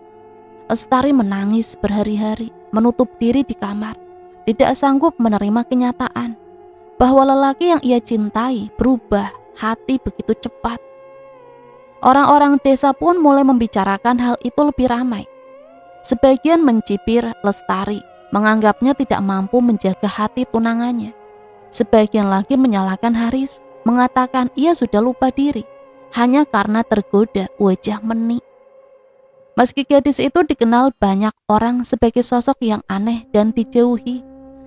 Lestari menangis berhari-hari, menutup diri di kamar, tidak sanggup menerima kenyataan bahwa lelaki yang ia cintai berubah hati begitu cepat. Orang-orang desa pun mulai membicarakan hal itu lebih ramai. Sebagian mencibir Lestari, menganggapnya tidak mampu menjaga hati tunangannya. Sebagian lagi menyalahkan Haris, mengatakan ia sudah lupa diri hanya karena tergoda wajah Meni. Meski gadis itu dikenal banyak orang sebagai sosok yang aneh dan dijauhi,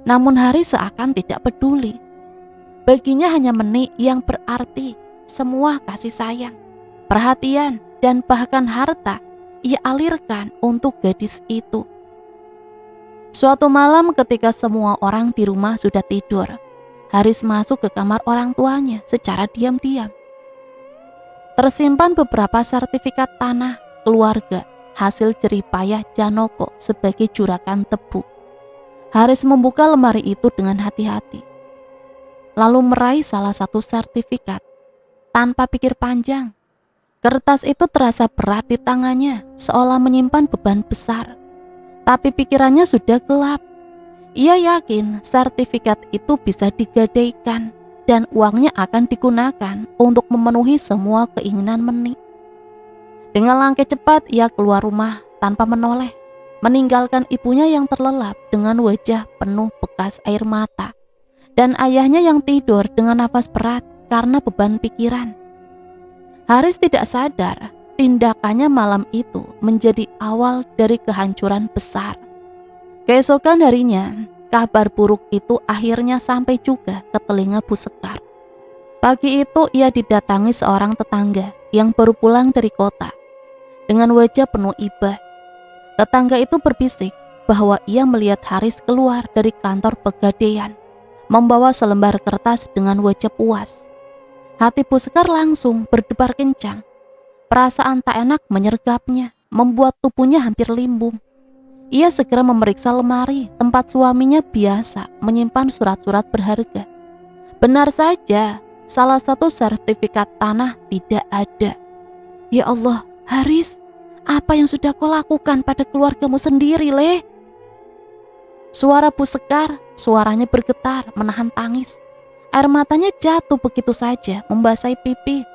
namun Haris seakan tidak peduli. Baginya hanya Meni yang berarti semua kasih sayang, perhatian, dan bahkan harta ia alirkan untuk gadis itu. Suatu malam ketika semua orang di rumah sudah tidur, Haris masuk ke kamar orang tuanya secara diam-diam. Tersimpan beberapa sertifikat tanah keluarga hasil jeripayah Janoko sebagai juragan tebu. Haris membuka lemari itu dengan hati-hati, lalu meraih salah satu sertifikat. Tanpa pikir panjang, kertas itu terasa berat di tangannya, seolah menyimpan beban besar. Tapi pikirannya sudah gelap. Ia yakin sertifikat itu bisa digadaikan dan uangnya akan digunakan untuk memenuhi semua keinginan Meni. Dengan langkah cepat ia keluar rumah tanpa menoleh, meninggalkan ibunya yang terlelap dengan wajah penuh bekas air mata dan ayahnya yang tidur dengan nafas berat karena beban pikiran. Haris tidak sadar tindakannya malam itu menjadi awal dari kehancuran besar. Keesokan harinya, kabar buruk itu akhirnya sampai juga ke telinga Bu Sekar. Pagi itu ia didatangi seorang tetangga yang baru pulang dari kota. Dengan wajah penuh iba, tetangga itu berbisik bahwa ia melihat Haris keluar dari kantor pegadaian, membawa selembar kertas dengan wajah puas. Hati Bu Sekar langsung berdebar kencang. Perasaan tak enak menyergapnya, membuat tubuhnya hampir limbung. Ia segera memeriksa lemari tempat suaminya biasa menyimpan surat-surat berharga. Benar saja, salah satu sertifikat tanah tidak ada. Ya Allah, Haris, apa yang sudah kau lakukan pada keluargamu sendiri, Leh? Suara Bu Sekar, suaranya bergetar menahan tangis. Air matanya jatuh begitu saja membasahi pipi.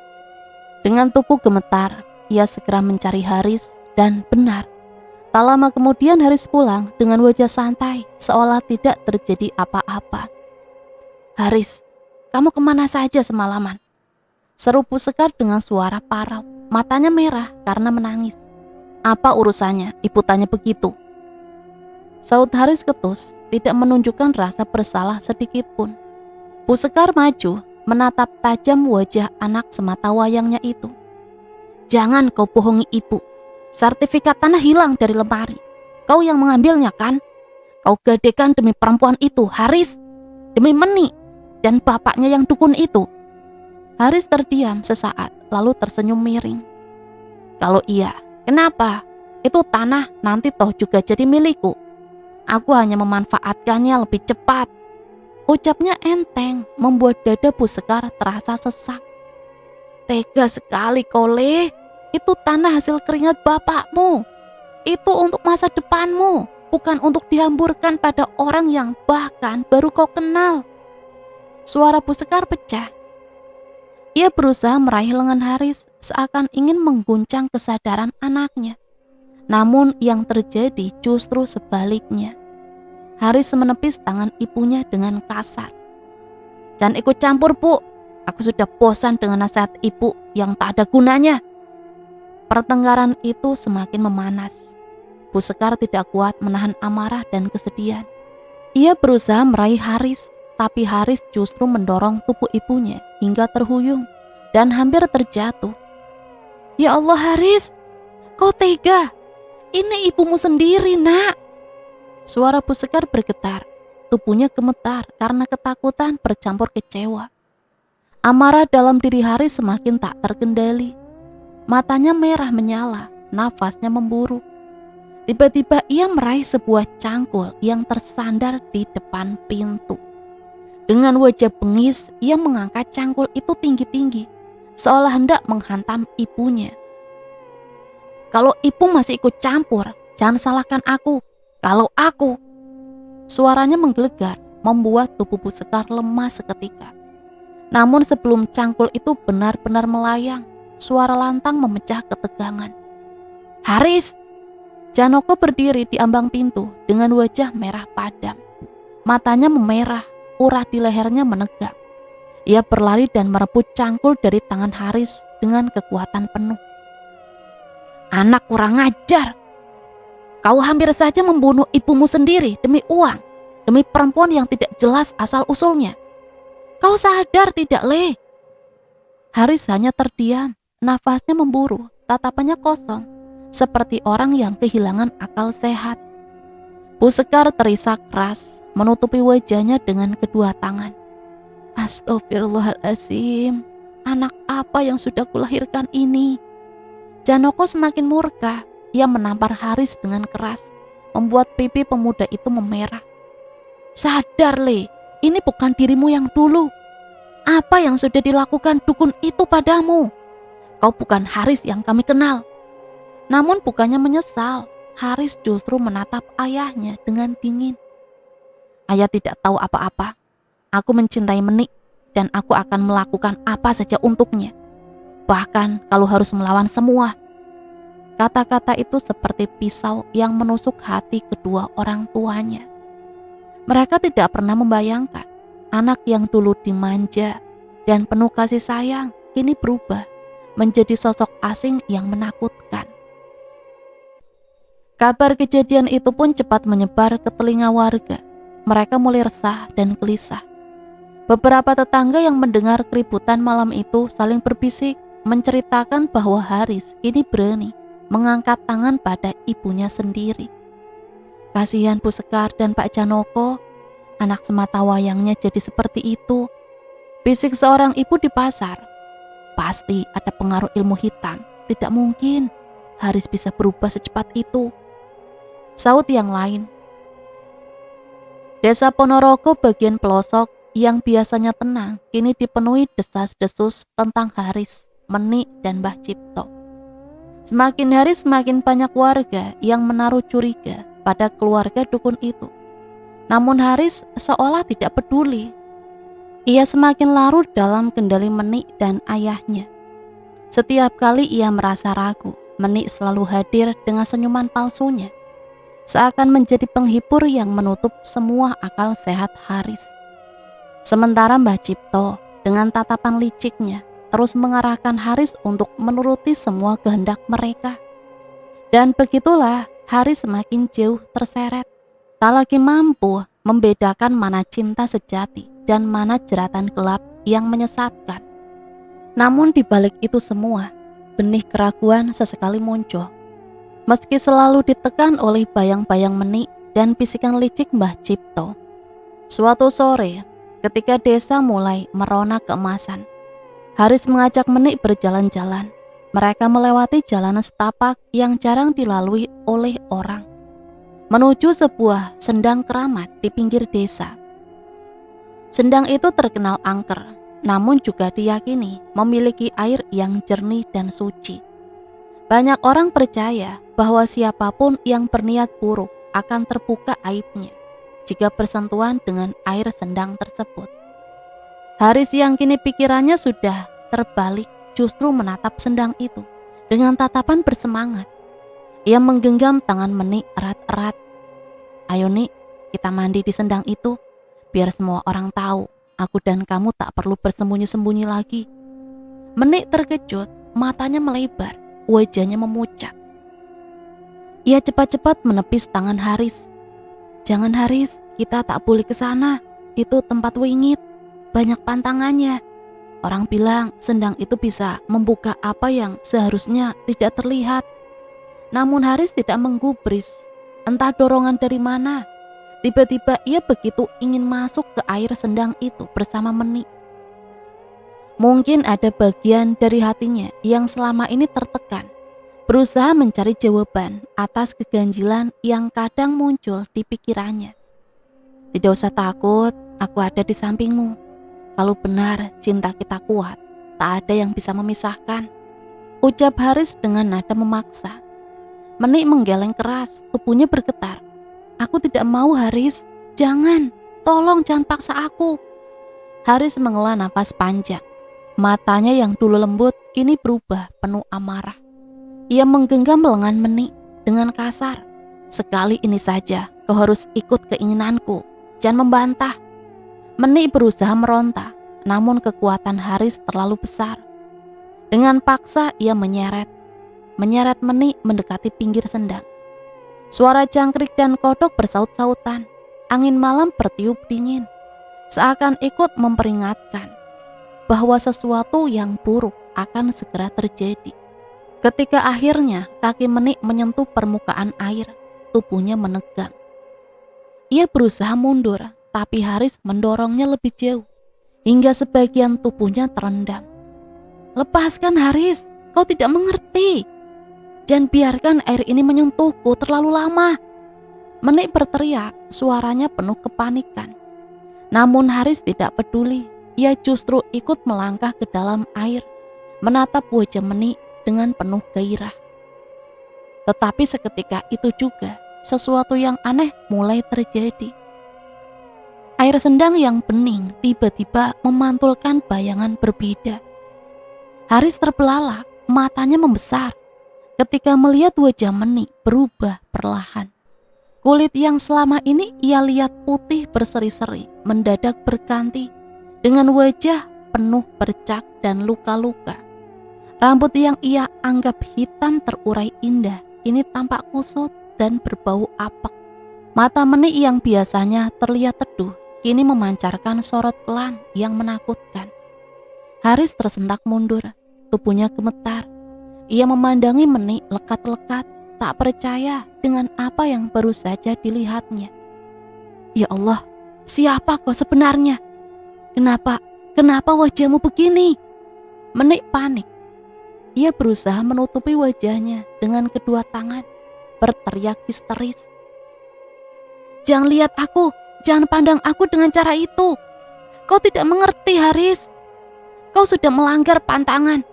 Dengan tubuh gemetar, ia segera mencari Haris dan benar. Tak lama kemudian Haris pulang dengan wajah santai, seolah tidak terjadi apa-apa. Haris, kamu kemana saja semalaman? Seru Bu Sekar dengan suara parau, matanya merah karena menangis. Apa urusannya? Ibu tanya begitu. Saud Haris ketus, tidak menunjukkan rasa bersalah sedikit pun. Bu Sekar maju, menatap tajam wajah anak semata wayangnya itu. Jangan kau bohongi ibu. Sertifikat tanah hilang dari lemari. Kau yang mengambilnya kan? Kau gadekan demi perempuan itu, Haris. Demi Meni dan bapaknya yang dukun itu. Haris terdiam sesaat, lalu tersenyum miring. Kalau iya, kenapa? Itu tanah nanti toh juga jadi milikku. Aku hanya memanfaatkannya lebih cepat. Ucapnya enteng, membuat dada Bu Sekar terasa sesak. Tega sekali kau, Leh. Itu tanah hasil keringat bapakmu. Itu untuk masa depanmu, bukan untuk dihamburkan pada orang yang bahkan baru kau kenal. Suara Bu Sekar pecah. Ia berusaha meraih lengan Haris, seakan ingin mengguncang kesadaran anaknya. Namun yang terjadi justru sebaliknya. Haris menepis tangan ibunya dengan kasar. Jangan ikut campur, Bu. Aku sudah bosan dengan nasihat ibu yang tak ada gunanya. Pertengkaran itu semakin memanas. Bu Sekar tidak kuat menahan amarah dan kesedihan. Ia berusaha meraih Haris, tapi Haris justru mendorong tubuh ibunya hingga terhuyung dan hampir terjatuh. Ya Allah, Haris, kau tega. Ini ibumu sendiri, Nak. Suara Bu Sekar bergetar, tubuhnya gemetar karena ketakutan bercampur kecewa. Amarah dalam diri Haris semakin tak terkendali. Matanya merah menyala, nafasnya memburuk. Tiba-tiba ia meraih sebuah cangkul yang tersandar di depan pintu. Dengan wajah bengis, ia mengangkat cangkul itu tinggi-tinggi, seolah hendak menghantam ibunya. "Kalau ibu masih ikut campur, jangan salahkan aku. Kalau aku..." Suaranya menggelegar, membuat tubuh Bu Sekar lemas seketika. Namun sebelum cangkul itu benar-benar melayang, suara lantang memecah ketegangan. "Haris!" Janoko berdiri di ambang pintu dengan wajah merah padam. Matanya memerah, urah di lehernya menegak. Ia berlari dan merebut cangkul dari tangan Haris dengan kekuatan penuh. "Anak kurang ajar! Kau hampir saja membunuh ibumu sendiri demi uang, demi perempuan yang tidak jelas asal-usulnya. Kau sadar tidak, Le?" Haris hanya terdiam, nafasnya memburu, tatapannya kosong, seperti orang yang kehilangan akal sehat. Bu Sekar terisak keras, menutupi wajahnya dengan kedua tangan. "Astagfirullahaladzim, anak apa yang sudah kulahirkan ini?" Janoko semakin murka, ia menampar Haris dengan keras, membuat pipi pemuda itu memerah. "Sadar, Le, ini bukan dirimu yang dulu. Apa yang sudah dilakukan dukun itu padamu? Kau bukan Haris yang kami kenal." Namun bukannya menyesal, Haris justru menatap ayahnya dengan dingin. "Ayah tidak tahu apa-apa. Aku mencintai Menik dan aku akan melakukan apa saja untuknya. Bahkan kalau harus melawan semua." Kata-kata itu seperti pisau yang menusuk hati kedua orang tuanya. Mereka tidak pernah membayangkan anak yang dulu dimanja dan penuh kasih sayang kini berubah menjadi sosok asing yang menakutkan. Kabar kejadian itu pun cepat menyebar ke telinga warga. Mereka mulai resah dan gelisah. Beberapa tetangga yang mendengar keributan malam itu saling berbisik, menceritakan bahwa Haris kini berani mengangkat tangan pada ibunya sendiri. Kasihan Bu Sekar dan Pak Janoko, anak semata wayangnya jadi seperti itu. Bisik seorang ibu di pasar. "Pasti ada pengaruh ilmu hitam. Tidak mungkin Haris bisa berubah secepat itu," saut yang lain. Desa Ponorogo bagian pelosok yang biasanya tenang kini dipenuhi desas-desus tentang Haris, Menik, dan Mbah Cipto. Semakin hari semakin banyak warga yang menaruh curiga pada keluarga dukun itu. Namun Haris seolah tidak peduli. Ia semakin larut dalam kendali Menik dan ayahnya. Setiap kali ia merasa ragu, Menik selalu hadir dengan senyuman palsunya, seakan menjadi penghibur yang menutup semua akal sehat Haris. Sementara Mbah Cipto dengan tatapan liciknya terus mengarahkan Haris untuk menuruti semua kehendak mereka. Dan begitulah Haris semakin jauh terseret, tak lagi mampu membedakan mana cinta sejati dan mana jeratan gelap yang menyesatkan. Namun di balik itu semua, benih keraguan sesekali muncul. Meski selalu ditekan oleh bayang-bayang Menik dan bisikan licik Mbah Cipto. Suatu sore, ketika desa mulai merona keemasan, Haris mengajak Menik berjalan-jalan. Mereka melewati jalanan setapak yang jarang dilalui oleh orang, menuju sebuah sendang keramat di pinggir desa. Sendang itu terkenal angker, namun juga diyakini memiliki air yang jernih dan suci. Banyak orang percaya bahwa siapapun yang berniat buruk akan terbuka aibnya jika bersentuhan dengan air sendang tersebut. Haris yang kini pikirannya sudah terbalik justru menatap sendang itu dengan tatapan bersemangat. Ia menggenggam tangan Menik erat-erat. "Ayo Nik, kita mandi di sendang itu, biar semua orang tahu aku dan kamu tak perlu bersembunyi-sembunyi lagi." Menik terkejut, matanya melebar, wajahnya memucat. Ia cepat-cepat menepis tangan Haris. "Jangan Haris, kita tak boleh ke sana. Itu tempat wingit, banyak pantangannya. Orang bilang sendang itu bisa membuka apa yang seharusnya tidak terlihat." Namun Haris tidak menggubris. Entah dorongan dari mana, tiba-tiba ia begitu ingin masuk ke air sendang itu bersama Menik. Mungkin ada bagian dari hatinya yang selama ini tertekan, berusaha mencari jawaban atas keganjilan yang kadang muncul di pikirannya. Tidak usah takut, aku ada di sampingmu. Kalau benar cinta kita kuat, tak ada yang bisa memisahkan, ucap Haris dengan nada memaksa. Menik menggeleng keras, tubuhnya bergetar. Aku tidak mau Haris, jangan, tolong jangan paksa aku. Haris menghela nafas panjang. Matanya yang dulu lembut kini berubah penuh amarah. Ia menggenggam lengan Menik dengan kasar. Sekali ini saja kau harus ikut keinginanku, jangan membantah. Menik berusaha meronta, namun kekuatan Haris terlalu besar. Dengan paksa ia menyeret Menik mendekati pinggir sendang. Suara cangkrik dan kodok bersaut-sautan. Angin malam bertiup dingin, seakan ikut memperingatkan bahwa sesuatu yang buruk akan segera terjadi. Ketika akhirnya kaki Menik menyentuh permukaan air, tubuhnya menegang. Ia berusaha mundur, tapi Haris mendorongnya lebih jauh, hingga sebagian tubuhnya terendam. Lepaskan Haris, kau tidak mengerti. Jangan biarkan air ini menyentuhku terlalu lama. Menik berteriak, suaranya penuh kepanikan. Namun Haris tidak peduli, ia justru ikut melangkah ke dalam air, menatap wajah Menik dengan penuh gairah. Tetapi seketika itu juga, sesuatu yang aneh mulai terjadi. Air sendang yang bening tiba-tiba memantulkan bayangan berbeda. Haris terbelalak, matanya membesar ketika melihat wajah Menik berubah perlahan. Kulit yang selama ini ia lihat putih berseri-seri mendadak berganti dengan wajah penuh bercak dan luka-luka. Rambut yang ia anggap hitam terurai indah kini tampak kusut dan berbau apek. Mata Menik yang biasanya terlihat teduh kini memancarkan sorot kelam yang menakutkan. Haris tersentak mundur, tubuhnya gemetar. Ia memandangi Menik lekat-lekat, tak percaya dengan apa yang baru saja dilihatnya. Ya Allah, siapa kau sebenarnya? Kenapa wajahmu begini? Menik panik. Ia berusaha menutupi wajahnya dengan kedua tangan, berteriak histeris. Jangan lihat aku, jangan pandang aku dengan cara itu. Kau tidak mengerti Haris. Kau sudah melanggar pantangan.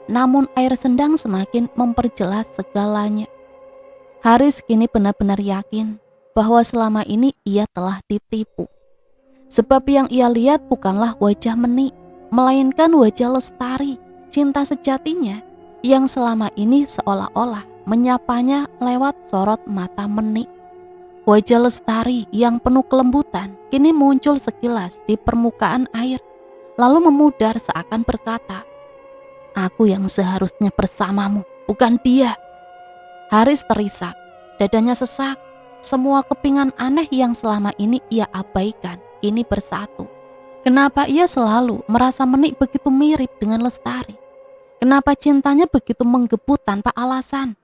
Namun air sendang semakin memperjelas segalanya. Haris kini benar-benar yakin bahwa selama ini ia telah ditipu. Sebab yang ia lihat bukanlah wajah Menik, melainkan wajah Lestari, cinta sejatinya yang selama ini seolah-olah menyapanya lewat sorot mata Menik. Wajah Lestari yang penuh kelembutan kini muncul sekilas di permukaan air, lalu memudar seakan berkata, "Aku yang seharusnya bersamamu, bukan dia." Haris terisak, dadanya sesak. Semua kepingan aneh yang selama ini ia abaikan kini bersatu. Kenapa ia selalu merasa Menik begitu mirip dengan Lestari? Kenapa cintanya begitu menggebu tanpa alasan?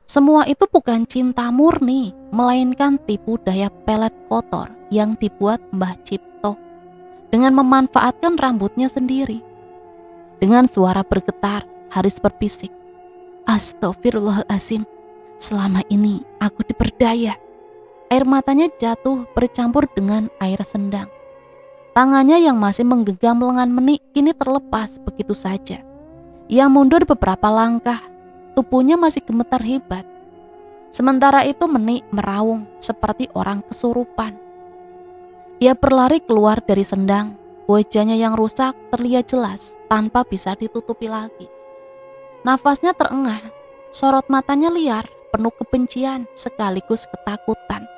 Semua itu bukan cinta murni, melainkan tipu daya pelet kotor yang dibuat Mbah Cipto dengan memanfaatkan rambutnya sendiri. Dengan suara bergetar, Haris berbisik, "Astagfirullahaladzim, selama ini aku diperdaya." Air matanya jatuh bercampur dengan air sendang. Tangannya yang masih menggenggam lengan Menik kini terlepas begitu saja. Ia mundur beberapa langkah, tubuhnya masih gemetar hebat. Sementara itu Menik meraung seperti orang kesurupan. Ia berlari keluar dari sendang, wajahnya yang rusak terlihat jelas tanpa bisa ditutupi lagi. Nafasnya terengah, sorot matanya liar, penuh kebencian sekaligus ketakutan.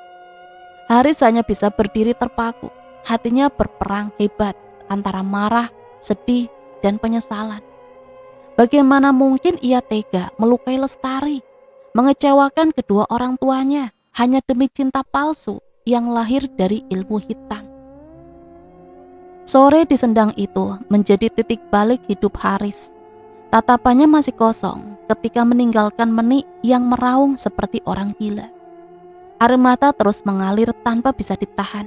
Haris hanya bisa berdiri terpaku, hatinya berperang hebat antara marah, sedih, dan penyesalan. Bagaimana mungkin ia tega melukai Lestari, mengecewakan kedua orang tuanya hanya demi cinta palsu yang lahir dari ilmu hitam. Sore di sendang itu menjadi titik balik hidup Haris. Tatapannya masih kosong ketika meninggalkan Menik yang meraung seperti orang gila. Air mata terus mengalir tanpa bisa ditahan.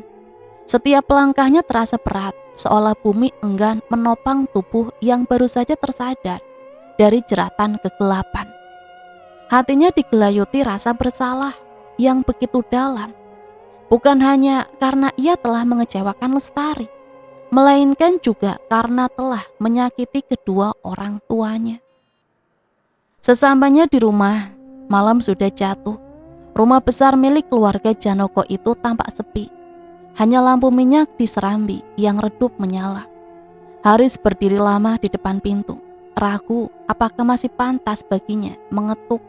Setiap langkahnya terasa berat, seolah bumi enggan menopang tubuh yang baru saja tersadar dari jeratan kegelapan. Hatinya digelayuti rasa bersalah yang begitu dalam. Bukan hanya karena ia telah mengecewakan Lestari, melainkan juga karena telah menyakiti kedua orang tuanya. Sesampainya di rumah, malam sudah jatuh. Rumah besar milik keluarga Janoko itu tampak sepi. Hanya lampu minyak di serambi yang redup menyala. Haris berdiri lama di depan pintu, ragu apakah masih pantas baginya mengetuk.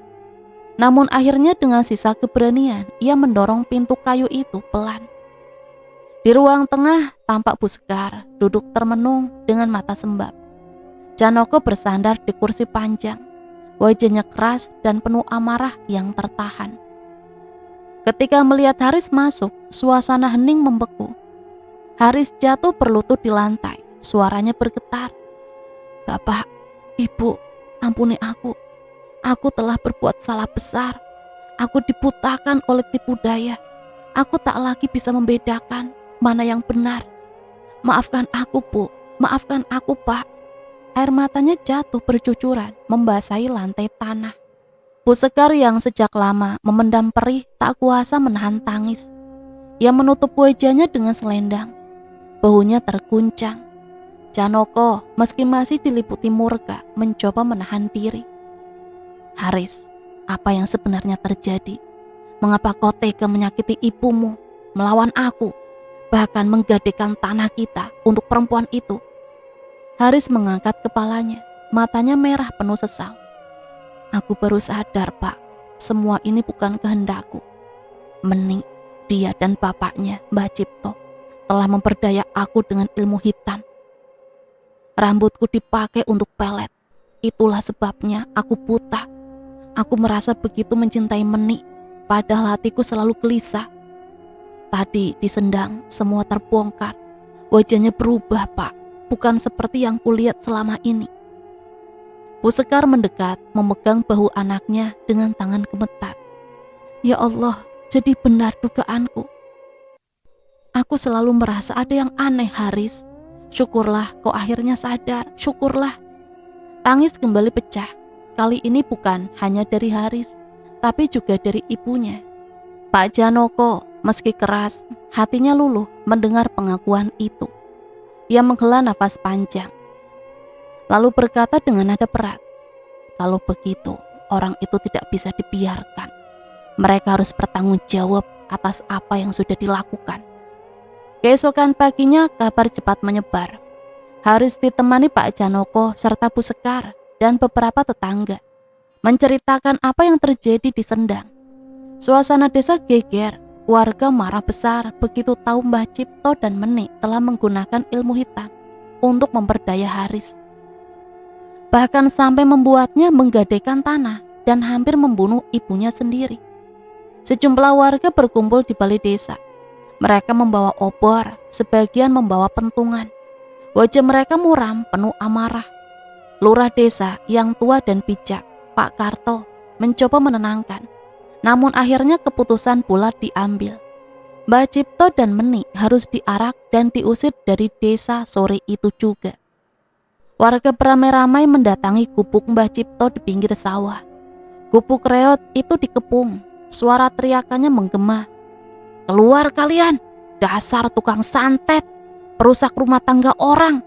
Namun akhirnya dengan sisa keberanian, ia mendorong pintu kayu itu pelan. Di ruang tengah tampak Bu Sekar duduk termenung dengan mata sembab. Janoko bersandar di kursi panjang, wajahnya keras dan penuh amarah yang tertahan. Ketika melihat Haris masuk, suasana hening membeku. Haris jatuh berlutut di lantai, suaranya bergetar. "Bapak, Ibu, ampuni aku. Aku telah berbuat salah besar. Aku dibutakan oleh tipu daya. Aku tak lagi bisa membedakan mana yang benar. Maafkan aku, Bu. Maafkan aku, Pak." Air matanya jatuh bercucuran, membasahi lantai tanah. Bu Sekar yang sejak lama memendam perih tak kuasa menahan tangis. Ia menutup wajahnya dengan selendang. Bahunya terguncang. Janoko meski masih diliputi murka mencoba menahan diri. "Haris, apa yang sebenarnya terjadi? Mengapa kau tega menyakiti ibumu, melawan aku, bahkan menggadaikan tanah kita untuk perempuan itu?" Haris mengangkat kepalanya, matanya merah penuh sesal. "Aku baru sadar, Pak, semua ini bukan kehendakku. Meni, dia dan bapaknya, Mbah Cipto, telah memperdaya aku dengan ilmu hitam. Rambutku dipakai untuk pelet. Itulah sebabnya aku buta. Aku merasa begitu mencintai Meni, padahal hatiku selalu gelisah. Tadi disendang, semua terbongkar. Wajahnya berubah, Pak, bukan seperti yang kulihat selama ini." Bu Sekar mendekat, memegang bahu anaknya dengan tangan gemetar. "Ya Allah, jadi benar dugaanku. Aku selalu merasa ada yang aneh, Haris. Syukurlah kau akhirnya sadar, syukurlah." Tangis kembali pecah. Kali ini bukan hanya dari Haris, tapi juga dari ibunya. Pak Janoko, meski keras, hatinya luluh mendengar pengakuan itu. Ia menghela nafas panjang, lalu berkata dengan nada berat, "Kalau begitu, orang itu tidak bisa dibiarkan. Mereka harus bertanggung jawab atas apa yang sudah dilakukan." Keesokan paginya kabar cepat menyebar. Haris ditemani Pak Janoko serta Bu Sekar dan beberapa tetangga menceritakan apa yang terjadi di Sendang. Suasana desa geger, warga marah besar begitu tahu Mbah Cipto dan Meni telah menggunakan ilmu hitam untuk memperdaya Haris. Bahkan sampai membuatnya menggadaikan tanah dan hampir membunuh ibunya sendiri. Sejumlah warga berkumpul di balai desa. Mereka membawa obor, sebagian membawa pentungan. Wajah mereka muram, penuh amarah. Lurah desa yang tua dan bijak, Pak Karto, mencoba menenangkan. Namun akhirnya keputusan bulat diambil. Mbah Cipto dan Meni harus diarak dan diusir dari desa sore itu juga. Warga beramai-ramai mendatangi gubuk Mbah Cipto di pinggir sawah. Gubuk reot itu dikepung, suara teriakannya menggema. "Keluar kalian, dasar tukang santet, perusak rumah tangga orang.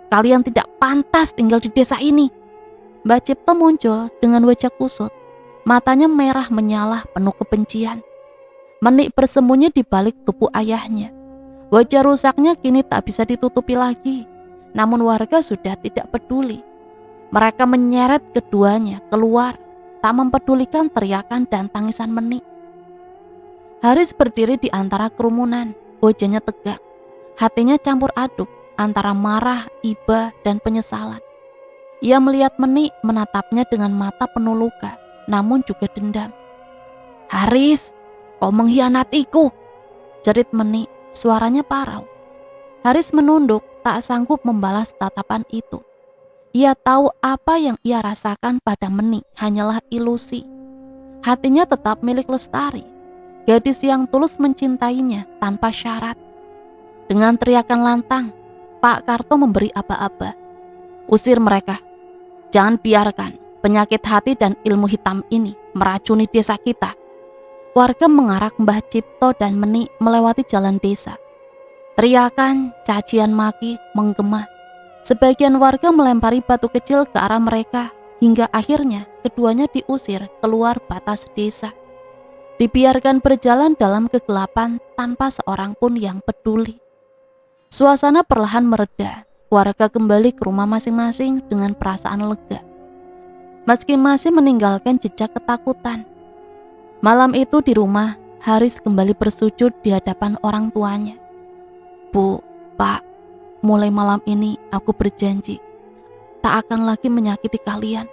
Kalian tidak pantas tinggal di desa ini." Mbah Cipto muncul dengan wajah kusut, matanya merah menyala penuh kebencian. Meni bersembunyi di balik tubuh ayahnya. Wajah rusaknya kini tak bisa ditutupi lagi, namun warga sudah tidak peduli. Mereka menyeret keduanya keluar, tak mempedulikan teriakan dan tangisan Meni. Haris berdiri di antara kerumunan, wajahnya tegak. Hatinya campur aduk antara marah, iba, dan penyesalan. Ia melihat Meni menatapnya dengan mata penuh luka, namun juga dendam. "Haris, kau mengkhianatiku," jerit Meni, suaranya parau. Haris menunduk, tak sanggup membalas tatapan itu. Ia tahu apa yang ia rasakan pada Meni hanyalah ilusi. Hatinya tetap milik Lestari, gadis yang tulus mencintainya tanpa syarat. Dengan teriakan lantang, Pak Karto memberi aba-aba. "Usir mereka. Jangan biarkan penyakit hati dan ilmu hitam ini meracuni desa kita. Warga mengarak Mbah Cipto dan Meni melewati jalan desa. Teriakan, cacian maki menggema. Sebagian warga melempari batu kecil ke arah mereka, hingga akhirnya keduanya diusir keluar batas desa. Dibiarkan berjalan dalam kegelapan tanpa seorang pun yang peduli. Suasana perlahan mereda. Warga kembali ke rumah masing-masing dengan perasaan lega, meski masih meninggalkan jejak ketakutan. Malam itu di rumah, Haris kembali bersujud di hadapan orang tuanya. Bu, Pak, mulai malam ini aku berjanji tak akan lagi menyakiti kalian.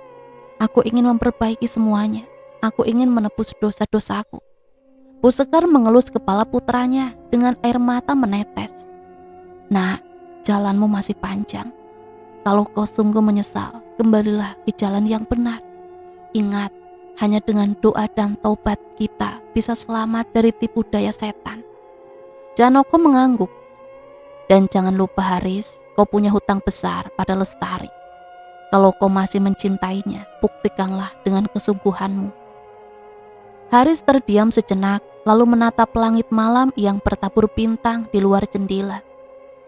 Aku ingin memperbaiki semuanya. Aku ingin menebus dosa-dosaku. Bu Sekar mengelus kepala putranya dengan air mata menetes. Nah, jalanmu masih panjang. Kalau kau sungguh menyesal, kembalilah ke jalan yang benar. Ingat, hanya dengan doa dan taubat kita bisa selamat dari tipu daya setan. Janoko mengangguk. Dan jangan lupa Haris, kau punya hutang besar pada Lestari. Kalau kau masih mencintainya, buktikanlah dengan kesungguhanmu. Haris terdiam sejenak, lalu menatap langit malam yang bertabur bintang di luar jendela.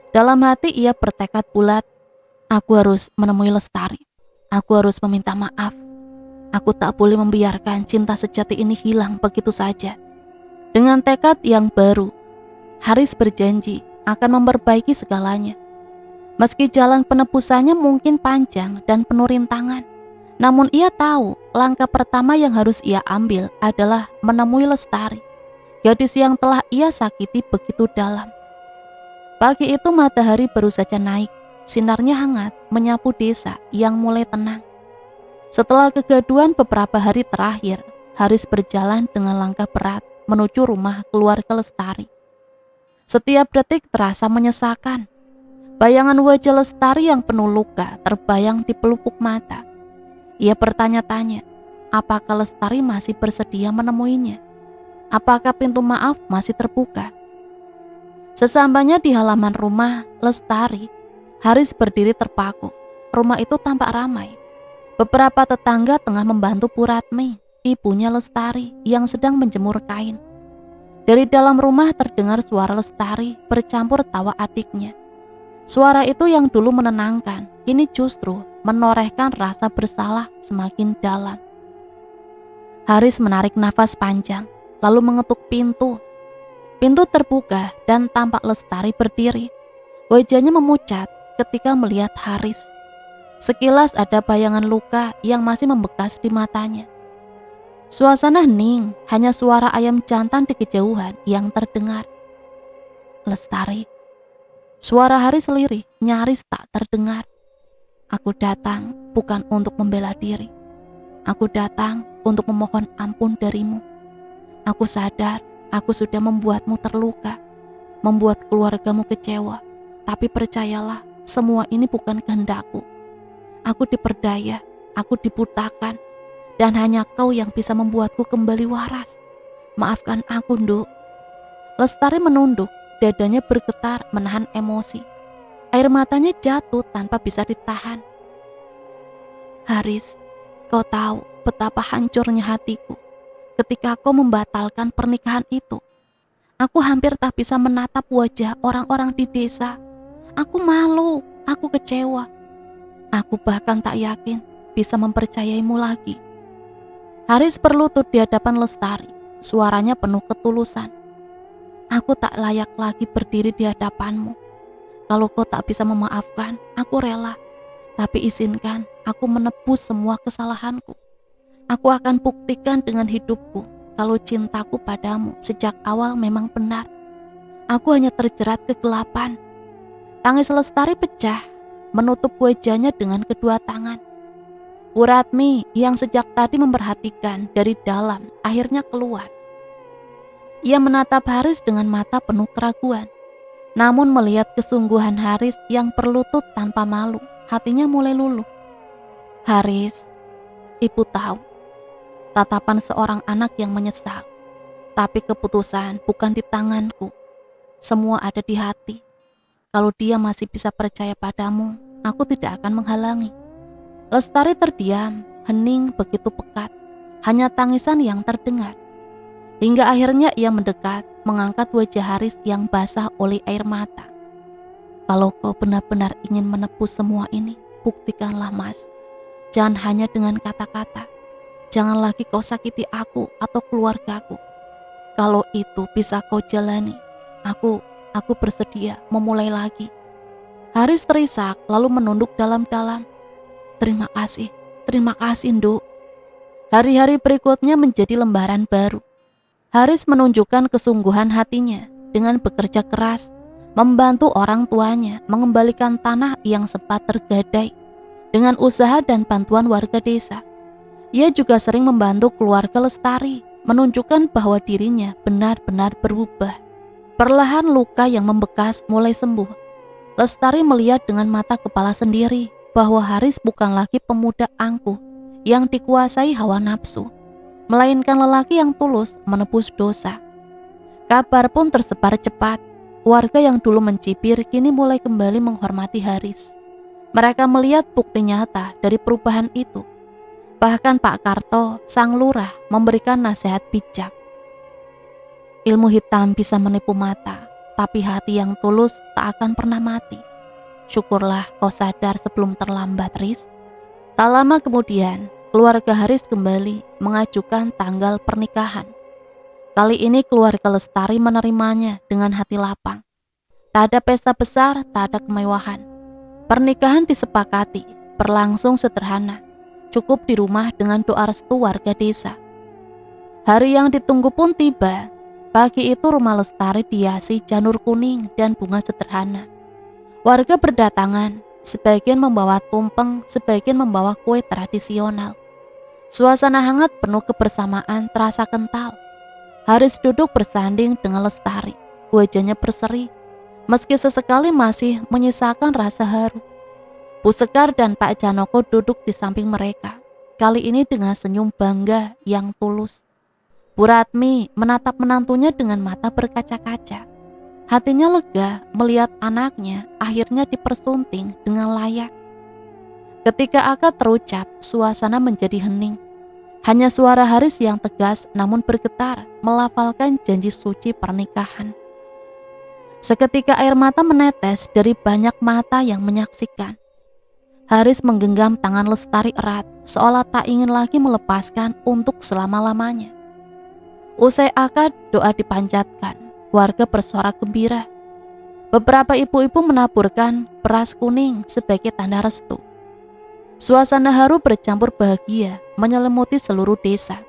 Dalam hati ia bertekad bulat, aku harus menemui Lestari. Aku harus meminta maaf. Aku tak boleh membiarkan cinta sejati ini hilang begitu saja. Dengan tekad yang baru, Haris berjanji akan memperbaiki segalanya. Meski jalan penebusannya mungkin panjang dan penuh rintangan, namun ia tahu langkah pertama yang harus ia ambil adalah menemui Lestari, gadis yang telah ia sakiti begitu dalam. Pagi itu matahari baru saja naik, sinarnya hangat menyapu desa yang mulai tenang. Setelah kegaduhan beberapa hari terakhir, Haris berjalan dengan langkah berat menuju rumah keluarga Lestari. Setiap detik terasa menyesakan. Bayangan wajah Lestari yang penuh luka terbayang di pelupuk mata. Ia bertanya-tanya, apakah Lestari masih bersedia menemuinya? Apakah pintu maaf masih terbuka? Sesampainya di halaman rumah Lestari, Haris berdiri terpaku. Rumah itu tampak ramai. Beberapa tetangga tengah membantu Bu Ratmi, ibunya Lestari yang sedang menjemur kain. Dari dalam rumah terdengar suara Lestari bercampur tawa adiknya. Suara itu yang dulu menenangkan, kini justru menorehkan rasa bersalah semakin dalam. Haris menarik nafas panjang, lalu mengetuk pintu. Pintu terbuka dan tampak Lestari berdiri. Wajahnya memucat ketika melihat Haris. Sekilas ada bayangan luka yang masih membekas di matanya. Suasana hening, hanya suara ayam jantan di kejauhan yang terdengar. Lestari. Suara Haris lirih, nyaris tak terdengar. Aku datang bukan untuk membela diri. Aku datang untuk memohon ampun darimu. Aku sadar aku sudah membuatmu terluka, membuat keluargamu kecewa. Tapi percayalah, semua ini bukan kehendakku. Aku diperdaya, aku dibutakan, dan hanya kau yang bisa membuatku kembali waras. Maafkan aku, Nduk. Lestari menunduk, dadanya bergetar menahan emosi. Air matanya jatuh tanpa bisa ditahan. Haris, kau tahu betapa hancurnya hatiku ketika kau membatalkan pernikahan itu. Aku hampir tak bisa menatap wajah orang-orang di desa. Aku malu, aku kecewa. Aku bahkan tak yakin bisa mempercayaimu lagi. Haris berlutut di hadapan Lestari, suaranya penuh ketulusan. Aku tak layak lagi berdiri di hadapanmu. Kalau kau tak bisa memaafkan, aku rela. Tapi izinkan aku menebus semua kesalahanku. Aku akan buktikan dengan hidupku kalau cintaku padamu sejak awal memang benar. Aku hanya terjerat kegelapan. Tangis Lestari pecah, menutup wajahnya dengan kedua tangan. Bu Ratmi yang sejak tadi memperhatikan dari dalam akhirnya keluar. Ia menatap Haris dengan mata penuh keraguan. Namun melihat kesungguhan Haris yang berlutut tanpa malu, hatinya mulai luluh. Haris, ibu tahu tatapan seorang anak yang menyesal, tapi keputusan bukan di tanganku. Semua ada di hati. Kalau dia masih bisa percaya padamu, aku tidak akan menghalangi. Lestari terdiam, hening begitu pekat. hanya tangisan yang terdengar. Hingga akhirnya ia mendekat, mengangkat wajah Haris yang basah oleh air mata. Kalau kau benar-benar ingin menebus semua ini, buktikanlah Mas. Jangan hanya dengan kata-kata. Jangan lagi kau sakiti aku atau keluargaku. Kalau itu bisa kau jalani, aku bersedia memulai lagi. Haris terisak lalu menunduk dalam-dalam. Terima kasih Nduk. Hari-hari berikutnya menjadi lembaran baru. Haris menunjukkan kesungguhan hatinya dengan bekerja keras, membantu orang tuanya mengembalikan tanah yang sempat tergadai dengan usaha dan bantuan warga desa. Ia juga sering membantu keluarga Lestari, menunjukkan bahwa dirinya benar-benar berubah. Perlahan luka yang membekas mulai sembuh. Lestari melihat dengan mata kepala sendiri bahwa Haris bukan lagi pemuda angkuh yang dikuasai hawa nafsu, melainkan lelaki yang tulus menebus dosa. Kabar pun tersebar cepat. Warga yang dulu mencibir kini mulai kembali menghormati Haris. Mereka melihat bukti nyata dari perubahan itu. Bahkan Pak Karto, sang lurah, memberikan nasihat bijak. Ilmu hitam bisa menipu mata, tapi hati yang tulus tak akan pernah mati. Syukurlah kau sadar sebelum terlambat, Riz. Tak lama kemudian, keluarga Haris kembali mengajukan tanggal pernikahan. Kali ini keluarga Lestari menerimanya dengan hati lapang. Tak ada pesta besar, tak ada kemewahan. Pernikahan disepakati, berlangsung sederhana. Cukup di rumah dengan doa restu warga desa. Hari yang ditunggu pun tiba. Pagi itu rumah Lestari dihiasi janur kuning dan bunga sederhana. Warga berdatangan, sebagian membawa tumpeng, sebagian membawa kue tradisional. Suasana hangat penuh kebersamaan terasa kental. Haris duduk bersanding dengan Lestari. Wajahnya berseri, meski sesekali masih menyisakan rasa haru. Bu Sekar dan Pak Janoko duduk di samping mereka, kali ini dengan senyum bangga yang tulus. Bu Ratmi menatap menantunya dengan mata berkaca-kaca. Hatinya lega melihat anaknya akhirnya dipersunting dengan layak. Ketika akad terucap, suasana menjadi hening. Hanya suara Haris yang tegas namun bergetar melafalkan janji suci pernikahan. Seketika air mata menetes dari banyak mata yang menyaksikan. Haris menggenggam tangan Lestari erat, seolah tak ingin lagi melepaskan untuk selama-lamanya. Usai akad, doa dipanjatkan, warga bersorak gembira. Beberapa ibu-ibu menaburkan beras kuning sebagai tanda restu. Suasana haru bercampur bahagia menyelimuti seluruh desa.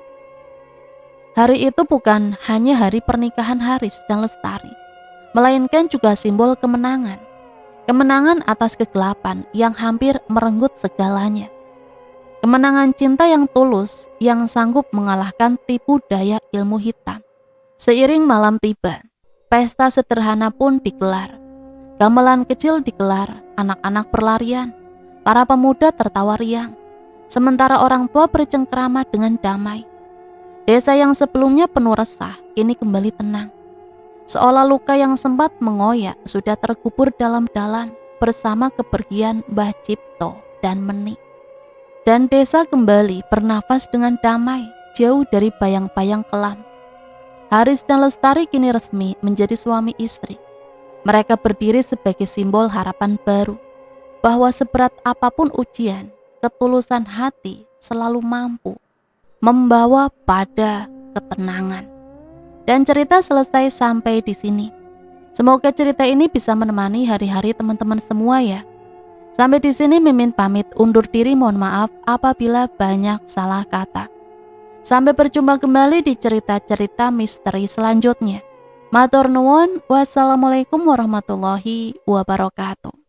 Hari itu bukan hanya hari pernikahan Haris dan Lestari, melainkan juga simbol kemenangan. Kemenangan atas kegelapan yang hampir merenggut segalanya. Kemenangan cinta yang tulus yang sanggup mengalahkan tipu daya ilmu hitam. Seiring malam tiba, pesta sederhana pun digelar. Gamelan kecil digelar, anak-anak berlarian, para pemuda tertawa riang. Sementara orang tua bercengkrama dengan damai. Desa yang sebelumnya penuh resah kini kembali tenang. Seolah luka yang sempat mengoyak sudah terkubur dalam-dalam bersama kepergian Mbah Cipto dan Meni. Dan desa kembali bernafas dengan damai, jauh dari bayang-bayang kelam. Haris dan Lestari kini resmi menjadi suami istri. Mereka berdiri sebagai simbol harapan baru, bahwa seberat apapun ujian, ketulusan hati selalu mampu membawa pada ketenangan. Dan cerita selesai sampai di sini. Semoga cerita ini bisa menemani hari-hari teman-teman semua ya. Sampai di sini Mimin pamit undur diri, mohon maaf apabila banyak salah kata. Sampai berjumpa kembali di cerita-cerita misteri selanjutnya. Matur nuwun, wassalamualaikum warahmatullahi wabarakatuh.